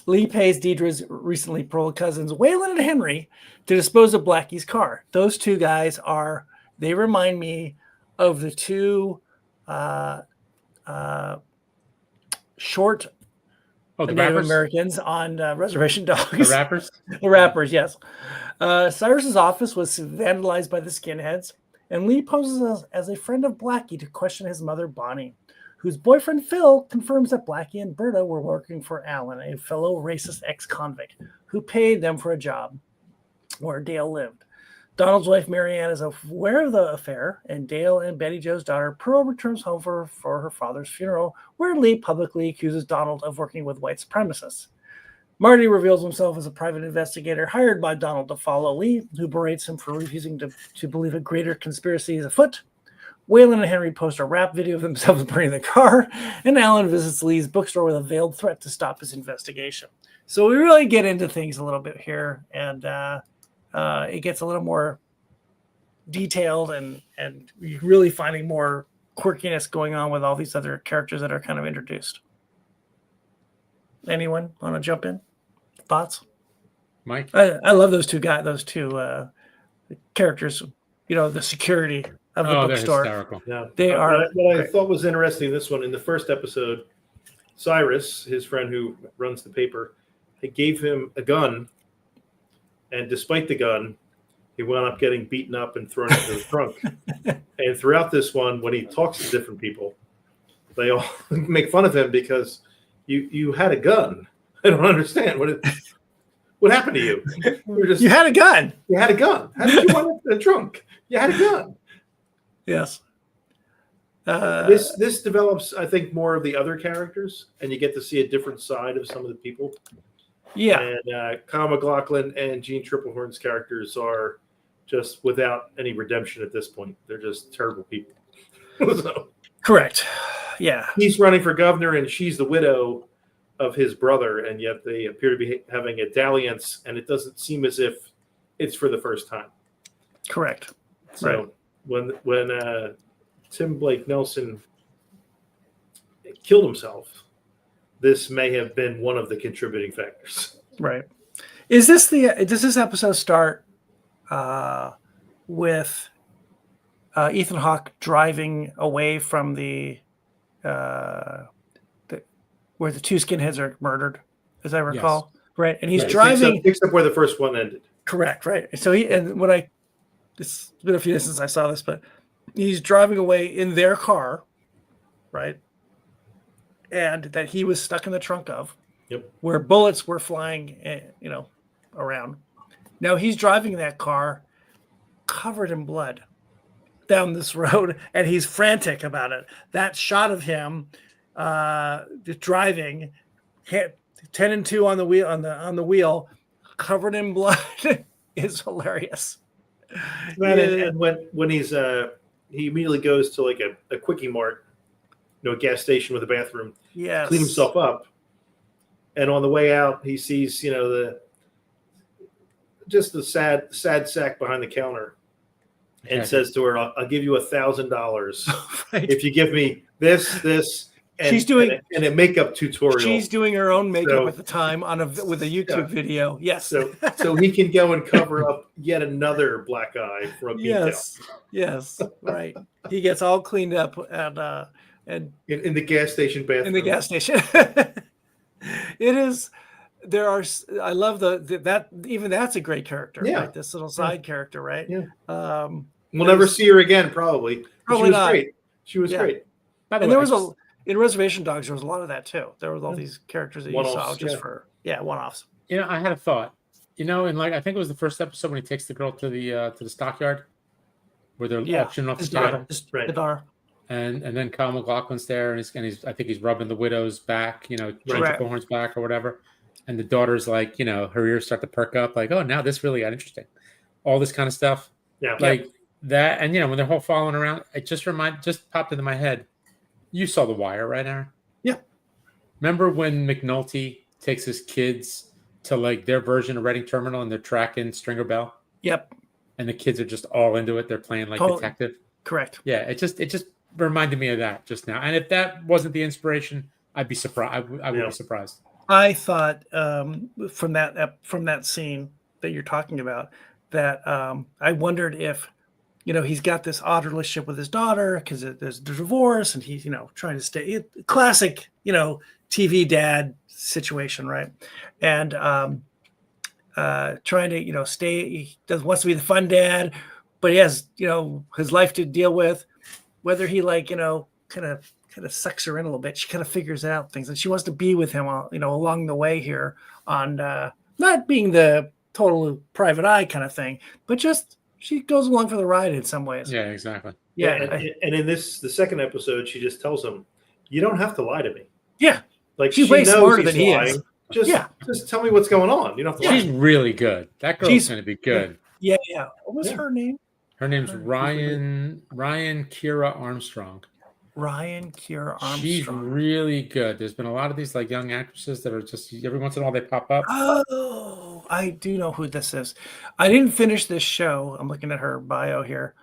[SPEAKER 2] Lee pays Deidre's recently paroled cousins Waylon and Henry to dispose of Blackie's car. Those two guys they remind me of the two short Native Americans on Reservation Dogs.
[SPEAKER 1] The rappers?
[SPEAKER 2] The rappers, yes. Cyrus's office was vandalized by the skinheads, and Lee poses as a friend of Blackie to question his mother, Bonnie, whose boyfriend, Phil, confirms that Blackie and Berta were working for Alan, a fellow racist ex-convict, who paid them for a job where Dale lived. Donald's wife, Marianne, is aware of the affair, and Dale and Betty Jo's daughter, Pearl, returns home for her father's funeral, where Lee publicly accuses Donald of working with white supremacists. Marty reveals himself as a private investigator hired by Donald to follow Lee, who berates him for refusing to believe a greater conspiracy is afoot. Waylon and Henry post a rap video of themselves burning the car, and Alan visits Lee's bookstore with a veiled threat to stop his investigation. So we really get into things a little bit here, and it gets a little more detailed, and you're really finding more quirkiness going on with all these other characters that are kind of introduced. Anyone want to jump in? Thoughts?
[SPEAKER 1] Mike?
[SPEAKER 2] I love those two characters, the security of the bookstore.
[SPEAKER 1] They're hysterical.
[SPEAKER 3] Yeah.
[SPEAKER 2] They are.
[SPEAKER 3] What I thought was interesting, this one, in the first episode, Cyrus, his friend who runs the paper, he gave him a gun, and despite the gun, he wound up getting beaten up and thrown into the trunk. And throughout this one, when he talks to different people, they all make fun of him because you had a gun. I don't understand. What happened to you?
[SPEAKER 2] You had a gun.
[SPEAKER 3] You had a gun. How did you want it in the trunk? You had a gun.
[SPEAKER 2] Yes.
[SPEAKER 3] This develops, I think, more of the other characters, and you get to see a different side of some of the people.
[SPEAKER 2] Yeah.
[SPEAKER 3] And Kyle MacLacklan and Jeanne Tripplehorn's characters are just without any redemption at this point. They're just terrible people. So,
[SPEAKER 2] correct. Yeah.
[SPEAKER 3] He's running for governor, and she's the widow of his brother, and yet they appear to be having a dalliance, and it doesn't seem as if it's for the first time.
[SPEAKER 2] Correct.
[SPEAKER 3] So when Tim Blake Nelson killed himself, this may have been one of the contributing factors.
[SPEAKER 2] Right. Does this episode start with Ethan Hawke driving away from where the two skinheads are murdered, as I recall? Yes. Right. And he's driving.
[SPEAKER 3] Picks up where the first one ended.
[SPEAKER 2] Correct. Right. So it's been a few days since I saw this, but he's driving away in their car, right? And that he was stuck in the trunk of, where bullets were flying, around. Now he's driving that car covered in blood down this road, and he's frantic about it. That shot of him driving, 10 and 2 on the wheel, on the wheel, covered in blood, is hilarious.
[SPEAKER 3] And when he's he immediately goes to like a Quickie Mart, a gas station with a bathroom, clean himself up, and on the way out he sees just the sad sack behind the counter, and says to her, "I'll give you $1,000 if you give me this." And
[SPEAKER 2] she's doing
[SPEAKER 3] a makeup tutorial.
[SPEAKER 2] She's doing her own makeup at the time with a YouTube video. Yes.
[SPEAKER 3] So he can go and cover up yet another black eye for a beat
[SPEAKER 2] Yes. Right. He gets all cleaned up and
[SPEAKER 3] in the gas station bathroom.
[SPEAKER 2] In the gas station. It is. I love that even that's a great character. Yeah. Right? This little side character, right?
[SPEAKER 3] Yeah. We'll never see her again, probably.
[SPEAKER 2] Probably not.
[SPEAKER 3] Great. She was great.
[SPEAKER 2] By the way, in Reservation Dogs, there was a lot of that too. There was all these characters that you saw just for one-offs.
[SPEAKER 1] I had a thought. In I think it was the first episode when he takes the girl to the stockyard, where they're auctioning off the cattle. And then Kyle MacLachlan's there, and he's I think he's rubbing the widow's back, Tripplehorn's back or whatever. and the daughter's like, her ears start to perk up, like, oh, now this really got interesting. All this kind of stuff.
[SPEAKER 3] Yeah.
[SPEAKER 1] Like that. And, when they're all following around, it just popped into my head. You saw The Wire, right, Aaron?
[SPEAKER 2] Yeah.
[SPEAKER 1] Remember when McNulty takes his kids to like their version of Reading Terminal and they're tracking Stringer Bell?
[SPEAKER 2] Yep.
[SPEAKER 1] And the kids are just all into it. They're playing like detective.
[SPEAKER 2] Correct.
[SPEAKER 1] Yeah. It just reminded me of that just now. And if that wasn't the inspiration, I'd be surprised. I would be surprised.
[SPEAKER 2] I thought from that scene that you're talking about that I wondered if, he's got this odd relationship with his daughter because there's divorce and he's, trying to stay classic, TV dad situation, right? And trying to, stay. He wants to be the fun dad, but he has, his life to deal with. Whether he kind of sucks her in a little bit, she kind of figures out things, and she wants to be with him, along the way here on not being the total private eye kind of thing, but just she goes along for the ride in some ways.
[SPEAKER 1] Yeah, exactly.
[SPEAKER 2] Yeah,
[SPEAKER 3] and in the second episode, she just tells him, "You don't have to lie to me."
[SPEAKER 2] Yeah,
[SPEAKER 3] like
[SPEAKER 2] she's
[SPEAKER 3] she
[SPEAKER 2] way
[SPEAKER 3] knows
[SPEAKER 2] smarter
[SPEAKER 3] he's
[SPEAKER 2] than he
[SPEAKER 3] lying.
[SPEAKER 2] is.
[SPEAKER 3] Just tell me what's going on. You don't have to lie.
[SPEAKER 1] She's really good. That girl's going to be good.
[SPEAKER 2] Yeah. What was her name?
[SPEAKER 1] Her name's Ryan Kiera Armstrong.
[SPEAKER 2] Ryan Kiera Armstrong.
[SPEAKER 1] She's really good. There's been a lot of these like young actresses that are just every once in a while they pop up.
[SPEAKER 2] Oh, I do know who this is. I didn't finish this show. I'm looking at her bio here.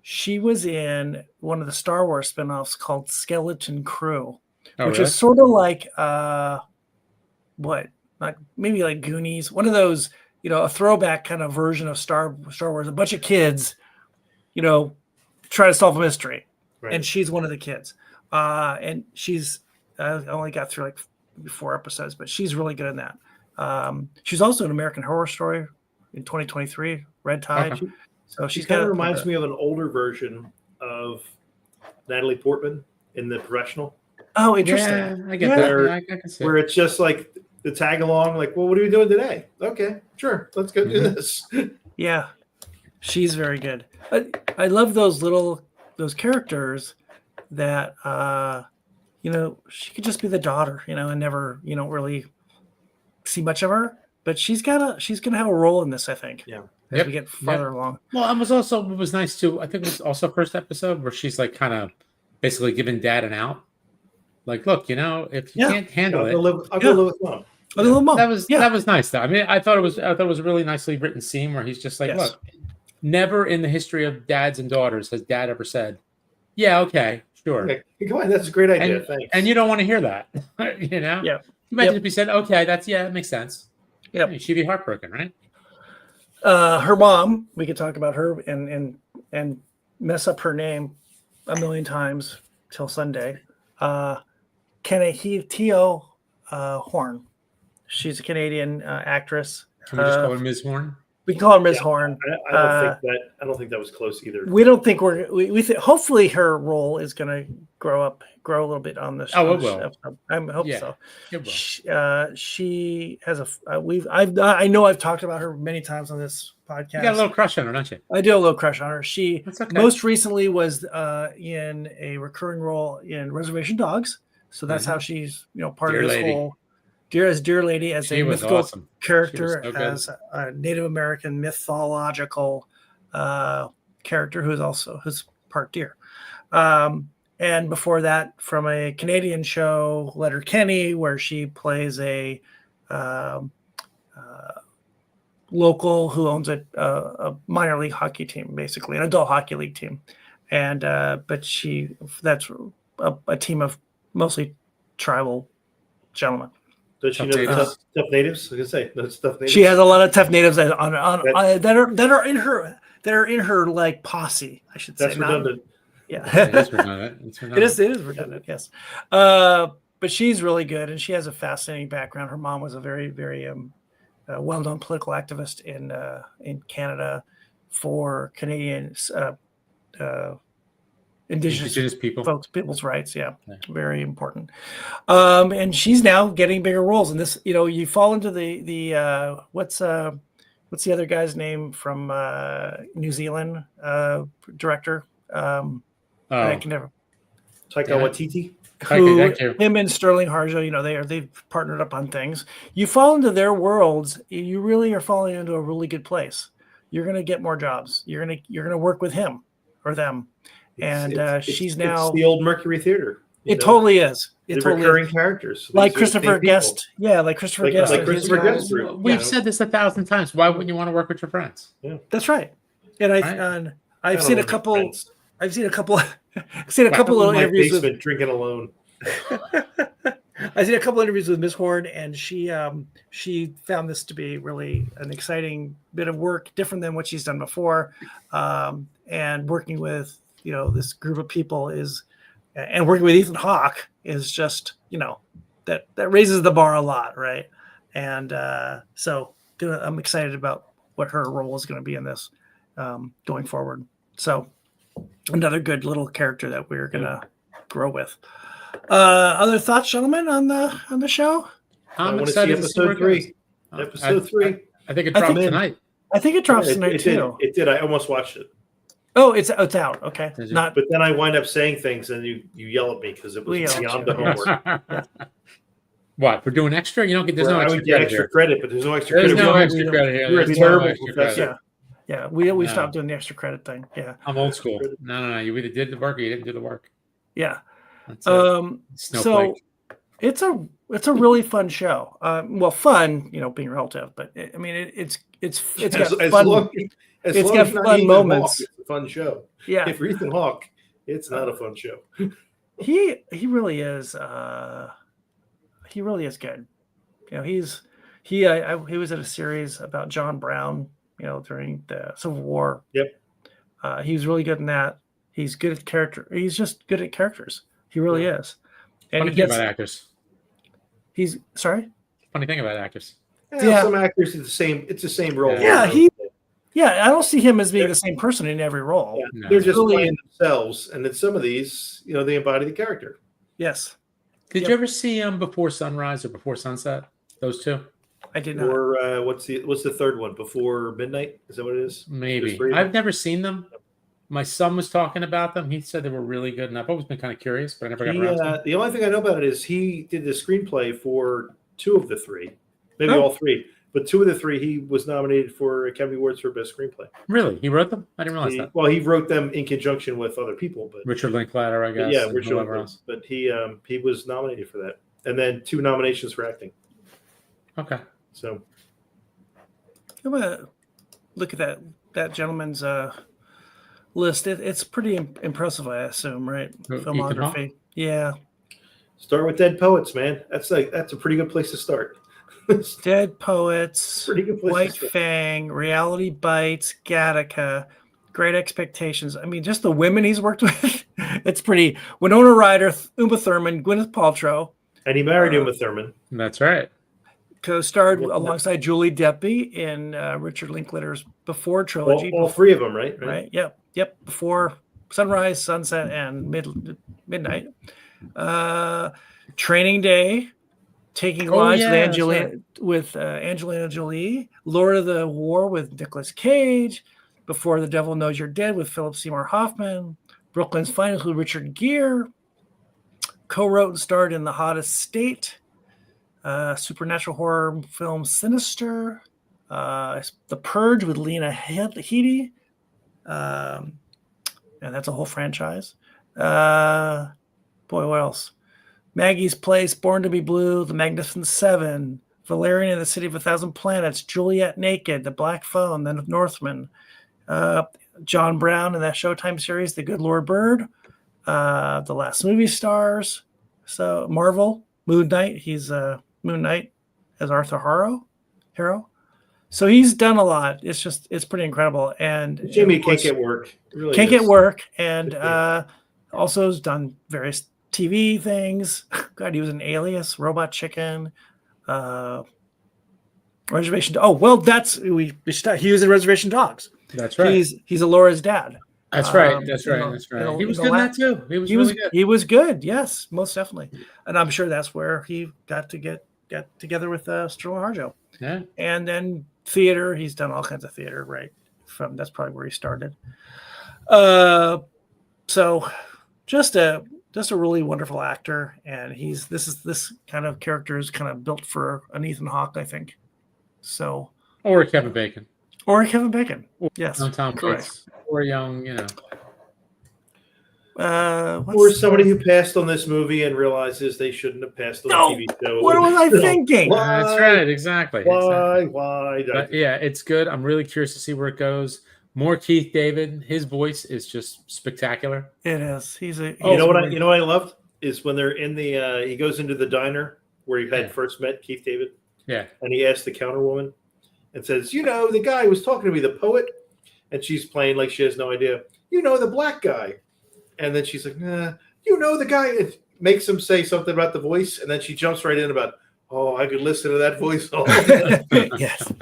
[SPEAKER 2] She was in one of the Star Wars spinoffs called Skeleton Crew, which is sort of like maybe like Goonies, one of those, a throwback kind of version of Star Wars. A bunch of kids, try to solve a mystery. Right. And she's one of the kids. And she's, I only got through like 4 episodes, but she's really good in that. She's also in American Horror Story in 2023, Red Tide. Okay. So
[SPEAKER 3] she kind of reminds me of an older version of Natalie Portman in The Professional.
[SPEAKER 2] Oh, interesting.
[SPEAKER 1] Yeah, I get that. I can see
[SPEAKER 3] where it's just like the tag along, like, well, what are we doing today? Okay, sure. Let's go do this.
[SPEAKER 2] Yeah. She's very good. I love those characters that she could just be the daughter, and never, really see much of her, but she's gonna have a role in this, I think.
[SPEAKER 3] Yeah.
[SPEAKER 2] As we get farther along.
[SPEAKER 1] Well, it was nice too. I think it was also first episode where she's like kind of basically giving dad an out. Like, look, if you can't handle it,
[SPEAKER 3] I'll go live with mom.
[SPEAKER 1] That was nice though. I mean, I thought it was a really nicely written scene where he's just like, look, never in the history of dads and daughters has dad ever said, yeah, okay, sure.
[SPEAKER 3] Okay. Come on, that's a great idea. Thanks.
[SPEAKER 1] And you don't want to hear that, Yeah. You might just be said, okay, that makes sense. Yeah. She'd be heartbroken, right?
[SPEAKER 2] Her mom, we could talk about her and mess up her name a million times till Sunday. Kaniehtiio Horn. She's a Canadian actress.
[SPEAKER 1] Can we just call her Ms. Horn?
[SPEAKER 2] We can call her Ms. Horn.
[SPEAKER 3] I don't think that was close either.
[SPEAKER 2] We don't think we think hopefully her role is going to grow a little bit on this.
[SPEAKER 1] Oh, it will.
[SPEAKER 2] I hope so.
[SPEAKER 1] It will.
[SPEAKER 2] She has I know I've talked about her many times on this podcast.
[SPEAKER 1] You got a little crush on her, don't you?
[SPEAKER 2] I do have a little crush on her. She
[SPEAKER 1] okay.
[SPEAKER 2] Most recently was in a recurring role in Reservation Dogs. So that's how she's part of this whole Dear Lady as a mythical character, as a Native American mythological character who's part deer. And before that, from a Canadian show, Letterkenny, where she plays a local who owns a minor league hockey team, basically an adult hockey league team, and but that's a team of mostly tribal gentlemen.
[SPEAKER 3] Does she know tough natives? I was gonna say those tough natives.
[SPEAKER 2] She has a lot of tough natives that are in her like posse. I should say.
[SPEAKER 3] That's redundant.
[SPEAKER 2] Yeah,
[SPEAKER 1] it is redundant.
[SPEAKER 2] It is redundant. Yes, but she's really good, and she has a fascinating background. Her mom was a very, very well-known political activist in Canada for Canadian indigenous people's rights. Yeah, very important. And she's now getting bigger roles in this. You fall into the what's the other guy's name from New Zealand director? I can never.
[SPEAKER 3] Taika Waititi.
[SPEAKER 2] who
[SPEAKER 1] thank you.
[SPEAKER 2] him and Stirlin Harjo, they've partnered up on things. You fall into their worlds, you really are falling into a really good place. You're going to get more jobs. You're going to work with him or them, she's now.
[SPEAKER 3] It's the old Mercury Theater.
[SPEAKER 2] It totally is.
[SPEAKER 3] The recurring characters,
[SPEAKER 2] like Christopher Guest. Yeah, like Christopher Guest.
[SPEAKER 3] Like Christopher Guest.
[SPEAKER 1] We've said this 1,000 times. Why wouldn't you want to work with your friends?
[SPEAKER 3] Yeah,
[SPEAKER 2] that's right. And I've seen a couple. I've seen a couple. I've seen a couple little interviews with
[SPEAKER 3] drinking alone.
[SPEAKER 2] I've seen a couple interviews with Miss Horn, and she found this to be really an exciting bit of work, different than what she's done before, and working with this group of people and working with Ethan Hawke is just that raises the bar a lot, right? And so I'm excited about what her role is going to be in this going forward. So another good little character that we're going to grow with. Other thoughts, gentlemen, on the show?
[SPEAKER 1] I'm excited to see episode 3.
[SPEAKER 3] Episode 3.
[SPEAKER 1] I think it dropped tonight.
[SPEAKER 2] I think it drops tonight too.
[SPEAKER 3] It did. I almost watched it.
[SPEAKER 2] Oh, it's out. Okay.
[SPEAKER 3] But then I wind up saying things, and you yell at me because it was beyond the homework.
[SPEAKER 1] What, for doing extra? You don't get. There's no extra credit.
[SPEAKER 3] Extra credit, but there's no extra credit.
[SPEAKER 1] There's no extra credit here.
[SPEAKER 3] You're a terrible professor.
[SPEAKER 2] Yeah. We stopped doing the extra credit thing. Yeah.
[SPEAKER 1] I'm old school. No. You either did the work or you didn't do the work.
[SPEAKER 2] Yeah. So it's a really fun show. Well, fun, being relative, but I mean it's got fun. It's got fun moments.
[SPEAKER 3] It's a fun show.
[SPEAKER 2] Yeah.
[SPEAKER 3] If Ethan Hawke, it's not a fun show.
[SPEAKER 2] He really is. He really is good. He was in a series about John Brown. During the Civil War.
[SPEAKER 3] Yep.
[SPEAKER 2] He was really good in that. He's good at character. He's just good at characters. He really is. And
[SPEAKER 1] Funny thing about actors.
[SPEAKER 2] He's sorry.
[SPEAKER 1] Funny thing about actors.
[SPEAKER 3] Yeah. Some actors it's the same role.
[SPEAKER 2] Yeah. I don't see him as being the same person in every role.
[SPEAKER 3] Yeah. No. They're just playing themselves, and then some of these, they embody the character.
[SPEAKER 2] Yes.
[SPEAKER 1] Did you ever see Before Sunrise or Before Sunset? Those two.
[SPEAKER 2] I did not.
[SPEAKER 3] Or what's the third one? Before Midnight? Is that what it is?
[SPEAKER 1] Maybe. I've never seen them. My son was talking about them. He said they were really good, and I've always been kind of curious, but I never got around to them.
[SPEAKER 3] The only thing I know about it is he did the screenplay for 2 of the 3, maybe all 3, but 2 of the 3 he was nominated for Academy Awards for Best Screenplay.
[SPEAKER 1] Really? He wrote them? I didn't realize that.
[SPEAKER 3] Well, he wrote them in conjunction with other people, but
[SPEAKER 1] Richard Linklater, I guess.
[SPEAKER 3] Yeah, Richard Linklater. But he was nominated for that, and then 2 nominations for acting.
[SPEAKER 1] Okay.
[SPEAKER 3] So.
[SPEAKER 2] I'm gonna look at that gentleman's list. It's pretty impressive, I assume, right? Filmography. Yeah.
[SPEAKER 3] Start with Dead Poets, man. That's a pretty good place to start.
[SPEAKER 2] Dead Poets,
[SPEAKER 3] pretty good place
[SPEAKER 2] White Fang, Reality Bites, Gattaca, Great Expectations. I mean, just the women he's worked with. It's pretty. Winona Ryder, Uma Thurman, Gwyneth Paltrow.
[SPEAKER 3] And he married Uma Thurman.
[SPEAKER 1] That's right.
[SPEAKER 2] Co-starred alongside Julie Deppy in Richard Linklater's Before trilogy.
[SPEAKER 3] All 3 of them, right?
[SPEAKER 2] Right. Yep. Before Sunrise, Sunset, and Midnight. Training Day, Taking Lives with Angelina Jolie. Lord of the War with Nicolas Cage. Before the Devil Knows You're Dead with Philip Seymour Hoffman. Brooklyn's Finest with Richard Gere. Co-wrote and starred in The Hottest State. Supernatural horror film Sinister, The Purge with Lena Headey, and that's a whole franchise. Boy, what else? Maggie's Place, Born to be Blue, The Magnificent Seven, Valerian and the City of a Thousand Planets, Juliet Naked, The Black Phone, The Northman, John Brown in that Showtime series, The Good Lord Bird, The Last Movie Stars, so Marvel, Moon Knight, he's Moon Knight as Arthur Harrow. So he's done a lot. It's pretty incredible. And
[SPEAKER 3] Jamie can't get work. Really
[SPEAKER 2] can't get work. And also has done various TV things. God, he was in Alias, Robot Chicken, Reservation. Oh, well, he was in Reservation Dogs.
[SPEAKER 1] That's right.
[SPEAKER 2] He's Alora's dad.
[SPEAKER 1] That's right. That's right. He was good in that too. He was really good.
[SPEAKER 2] He was good. Yes, most definitely. And I'm sure that's where he got together with Stirlin Harjo.
[SPEAKER 1] Yeah.
[SPEAKER 2] And then theater. He's done all kinds of theater. Right. That's probably where he started. So just a just a really wonderful actor, and this kind of character is kind of built for an Ethan Hawke, I think. So,
[SPEAKER 1] Or Kevin Bacon.
[SPEAKER 2] or Kevin Bacon.
[SPEAKER 1] Or
[SPEAKER 2] Yes,
[SPEAKER 1] young Tom
[SPEAKER 2] correct.
[SPEAKER 1] Waits. Or young,
[SPEAKER 3] Or somebody who passed on this movie and realizes they shouldn't have passed on
[SPEAKER 2] No!
[SPEAKER 3] a TV show.
[SPEAKER 2] What was I thinking?
[SPEAKER 3] Why?
[SPEAKER 1] That's right, exactly.
[SPEAKER 3] Why?
[SPEAKER 1] But yeah, it's good. I'm really curious to see where it goes. More Keith David. His voice is just spectacular.
[SPEAKER 2] It is.
[SPEAKER 3] You know what I loved is when they're in the he goes into the diner where he had first met Keith David.
[SPEAKER 1] Yeah.
[SPEAKER 3] And he asked the counter woman and says, the guy who was talking to me, the poet, and she's playing like she has no idea. The black guy. And then she's like, the guy. It makes him say something about the voice, and then she jumps right in about, I could listen to that voice all day.
[SPEAKER 2] Yes.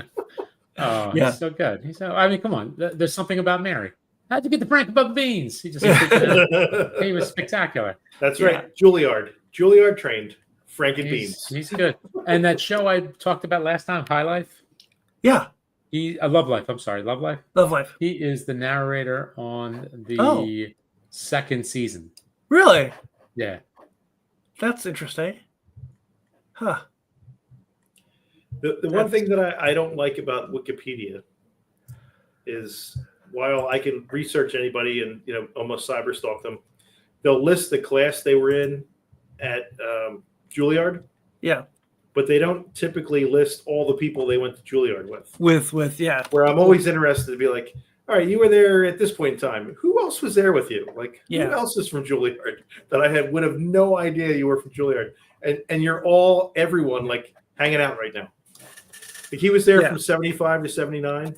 [SPEAKER 1] Oh, yeah. He's so good. Come on. There's something about Mary. How'd you get the Frank above beans? He was spectacular.
[SPEAKER 3] That's right. Juilliard trained Frank and Beans.
[SPEAKER 1] He's good. And that show I talked about last time, High Life.
[SPEAKER 2] Yeah.
[SPEAKER 1] Love Life. I'm sorry. Love Life.
[SPEAKER 2] Love Life.
[SPEAKER 1] He is the narrator on the second season.
[SPEAKER 2] Really?
[SPEAKER 1] Yeah.
[SPEAKER 2] That's interesting. Huh.
[SPEAKER 3] The one thing that I don't like about Wikipedia is while I can research anybody and almost cyberstalk them, they'll list the class they were in at Juilliard.
[SPEAKER 2] Yeah.
[SPEAKER 3] But they don't typically list all the people they went to Juilliard with.
[SPEAKER 2] Where
[SPEAKER 3] I'm always interested to be like, all right, you were there at this point in time. Who else was there with you? Like, who else is from Juilliard that I would have no idea you were from Juilliard? And you're everyone like hanging out right now. Like he was there from 75 to 79.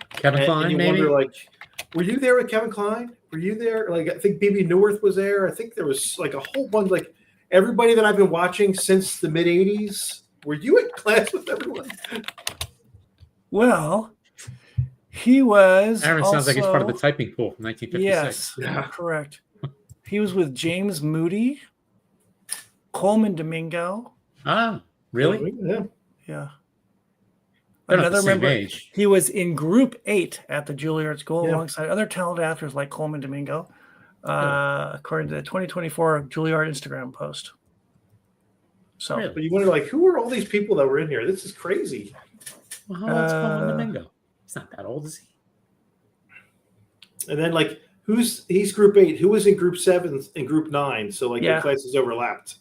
[SPEAKER 1] Kevin Kline,
[SPEAKER 3] and you
[SPEAKER 1] maybe?
[SPEAKER 3] wonder, like, were you there with Kevin Kline? Were you there? Like, I think Bebe Neuwirth was there. I think there was like a whole bunch, like everybody that I've been watching since the mid 80s. Were you at class with everyone?
[SPEAKER 2] Well, he was.
[SPEAKER 1] Aaron sounds like he's part of the typing pool from 1956.
[SPEAKER 2] Yes, correct. He was with James Moody, Coleman Domingo.
[SPEAKER 1] Ah, really?
[SPEAKER 2] Yeah.
[SPEAKER 1] Another member. Age.
[SPEAKER 2] He was in Group 8 at the Juilliard School alongside other talented actors like Coleman Domingo, according to the 2024 Juilliard Instagram post. So,
[SPEAKER 3] really? But you wonder, like, who are all these people that were in here? This is crazy.
[SPEAKER 1] Well, how old's Coleman Domingo? He's not that old, is he?
[SPEAKER 3] And then, like, he's Group 8. Who was in Group 7 and Group 9? So, like, the classes overlapped.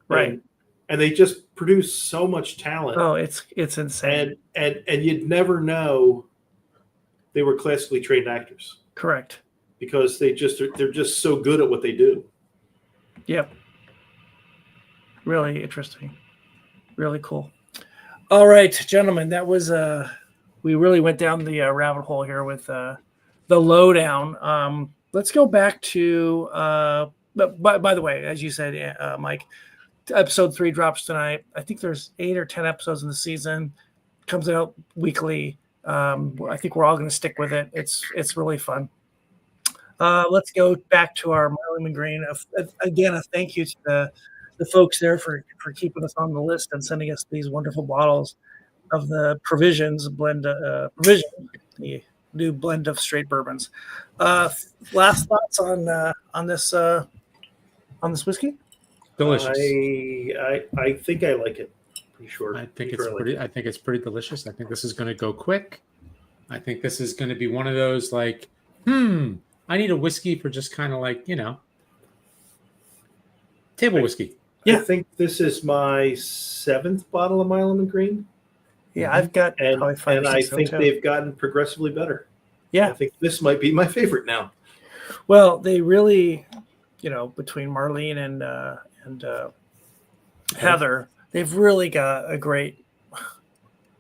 [SPEAKER 2] Right.
[SPEAKER 3] And they just produce so much talent.
[SPEAKER 2] Oh, it's insane.
[SPEAKER 3] And you'd never know they were classically trained actors.
[SPEAKER 2] Correct.
[SPEAKER 3] Because they're just so good at what they do.
[SPEAKER 2] Yep. Really interesting. Really cool. All right, gentlemen, that was we really went down the rabbit hole here with the Lowdown. Let's go back to by the way, as you said, Mike, episode 3 drops tonight. I think there's 8 or 10 episodes in the season. Comes out weekly. I think we're all going to stick with it. It's really fun. Let's go back to our Milam Greene. Again, a thank you to the folks there for keeping us on the list and sending us these wonderful bottles of the Provisions blend. Provision, the new blend of straight bourbons. Last thoughts on this whiskey?
[SPEAKER 1] Delicious.
[SPEAKER 3] I think I like it. Pretty sure.
[SPEAKER 1] I think it's pretty delicious. I think this is going to go quick. I think this is going to be one of those like, I need a whiskey for just kind of like, table whiskey.
[SPEAKER 3] Yeah. I think this is my 7th bottle of Milam Greene.
[SPEAKER 2] Yeah, I've got probably 5
[SPEAKER 3] and I think they've gotten progressively better.
[SPEAKER 2] Yeah.
[SPEAKER 3] I think this might be my favorite now.
[SPEAKER 2] Well, they really, between Marlene and Heather, they've really got a great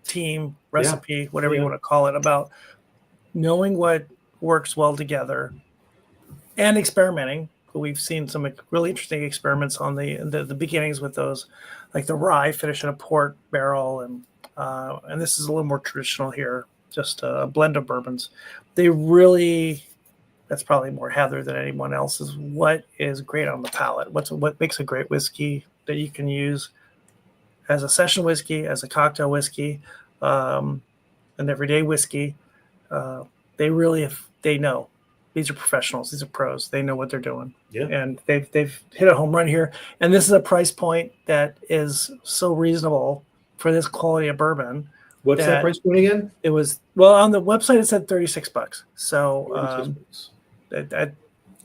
[SPEAKER 2] team recipe, whatever you want to call it, about knowing what works well together and experimenting. We've seen some really interesting experiments on the beginnings with those, like the rye finish in a port barrel, and this is a little more traditional here, just a blend of bourbons. They really, that's probably more Heather than anyone else, is what is great on the palate. What makes a great whiskey that you can use as a session whiskey, as a cocktail whiskey, an everyday whiskey. They know. these are professionals. These are pros. They know what they're doing.
[SPEAKER 3] Yeah.
[SPEAKER 2] And they've hit a home run here. And this is a price point that is so reasonable for this quality of bourbon.
[SPEAKER 3] What's that price point again?
[SPEAKER 2] It was, well, on the website it said $36. So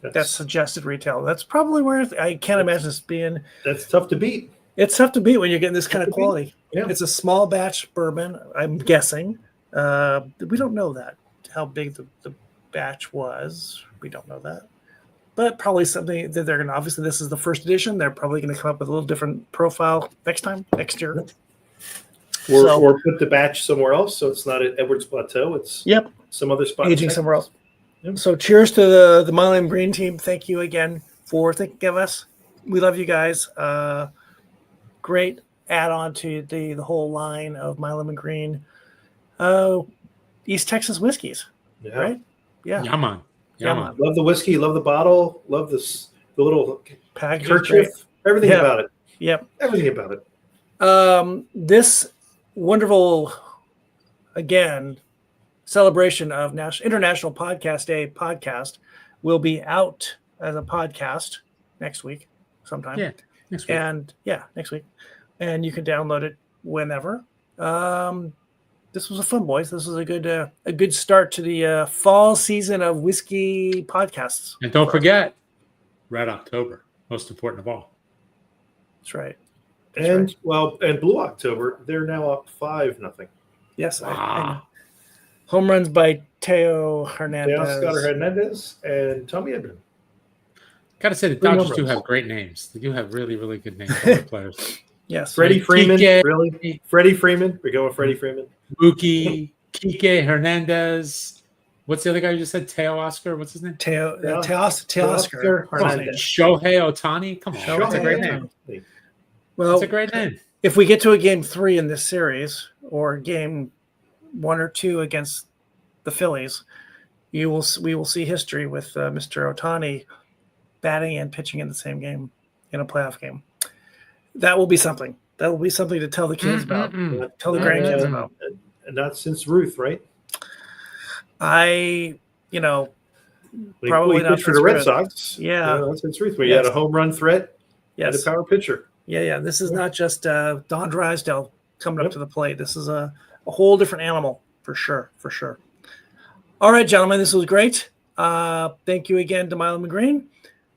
[SPEAKER 2] that's suggested retail. That's probably where I can't imagine this being.
[SPEAKER 3] That's tough to beat.
[SPEAKER 2] It's tough to beat when you're getting this kind of quality.
[SPEAKER 3] Yeah.
[SPEAKER 2] It's a small batch bourbon, I'm guessing. We don't know that, how big the batch was. We don't know that. But probably something that they're going to, obviously this is the first edition. They're probably going to come up with a little different profile next year.
[SPEAKER 3] Or put the batch somewhere else, so it's not at Edwards Plateau. It's some other spot.
[SPEAKER 2] Aging somewhere else.
[SPEAKER 3] Yep.
[SPEAKER 2] So cheers to the Milam Greene team. Thank you again for thinking of us. We love you guys. Great add-on to the whole line of Milam and Greene East Texas whiskeys.
[SPEAKER 3] Yeah.
[SPEAKER 2] Right? Yeah.
[SPEAKER 1] Yeah, man.
[SPEAKER 3] Love the whiskey. Love the bottle. Love the little
[SPEAKER 2] Package.
[SPEAKER 3] kerchief. Everything about it.
[SPEAKER 2] Yep.
[SPEAKER 3] Everything about it.
[SPEAKER 2] This wonderful, again, celebration of International Podcast Day podcast will be out as a podcast next week sometime.
[SPEAKER 1] Yeah, next week.
[SPEAKER 2] And next week. And you can download it whenever. This was a fun, boys. This was a good start to the fall season of whiskey podcasts.
[SPEAKER 1] And don't forget, Red October, most important of all.
[SPEAKER 2] That's right.
[SPEAKER 3] And Blue October, they're now up 5-0.
[SPEAKER 2] Yes,
[SPEAKER 1] Wow.
[SPEAKER 2] I know. Home runs by Teo Hernandez.
[SPEAKER 3] Scott Hernandez and Tommy Edman.
[SPEAKER 1] Got to say, the Dodgers do have great names. They do have really, really good names for their players.
[SPEAKER 2] Yes.
[SPEAKER 3] Freddie Freeman.
[SPEAKER 1] Kike,
[SPEAKER 3] Really? Freddie Freeman. We're going with Freddie Freeman.
[SPEAKER 1] Mookie, Kike Hernandez. What's the other guy you just said? Teo Oscar? What's his name?
[SPEAKER 2] Teoscar Hernandez.
[SPEAKER 1] Shohei Ohtani? Come on. That's a great name.
[SPEAKER 2] Well,
[SPEAKER 1] That's a great name.
[SPEAKER 2] If we get to a game 3 in this series, or game 1 or 2 against the Phillies, we will see history with Mr. Ohtani batting and pitching in the same game in a playoff game. That will be something. That will be something to tell the kids about, tell the grandkids about.
[SPEAKER 3] And not since Ruth, right?
[SPEAKER 2] Probably
[SPEAKER 3] we
[SPEAKER 2] not
[SPEAKER 3] for the Red Sox.
[SPEAKER 2] Yeah,
[SPEAKER 3] not since Ruth. We had a home run threat.
[SPEAKER 2] Yes,
[SPEAKER 3] and a power pitcher.
[SPEAKER 2] Yeah. This is not just Don Drysdale coming up to the plate. This is a whole different animal for sure. All right, gentlemen, this was great. Thank you again to Milam Greene.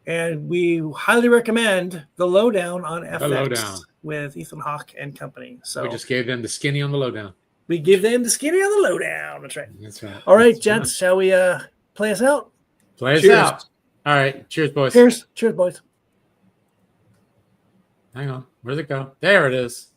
[SPEAKER 2] And we highly recommend the Lowdown on FX with Ethan Hawke and company. So
[SPEAKER 1] we just gave them the skinny on the Lowdown.
[SPEAKER 2] We give them the skinny on the Lowdown. That's right.
[SPEAKER 1] That's right.
[SPEAKER 2] All right, gents, shall we play us out?
[SPEAKER 1] Play us
[SPEAKER 3] Cheers.
[SPEAKER 1] out. All right. Cheers, boys.
[SPEAKER 2] Cheers, boys.
[SPEAKER 1] Hang on. Where'd it go? There it is.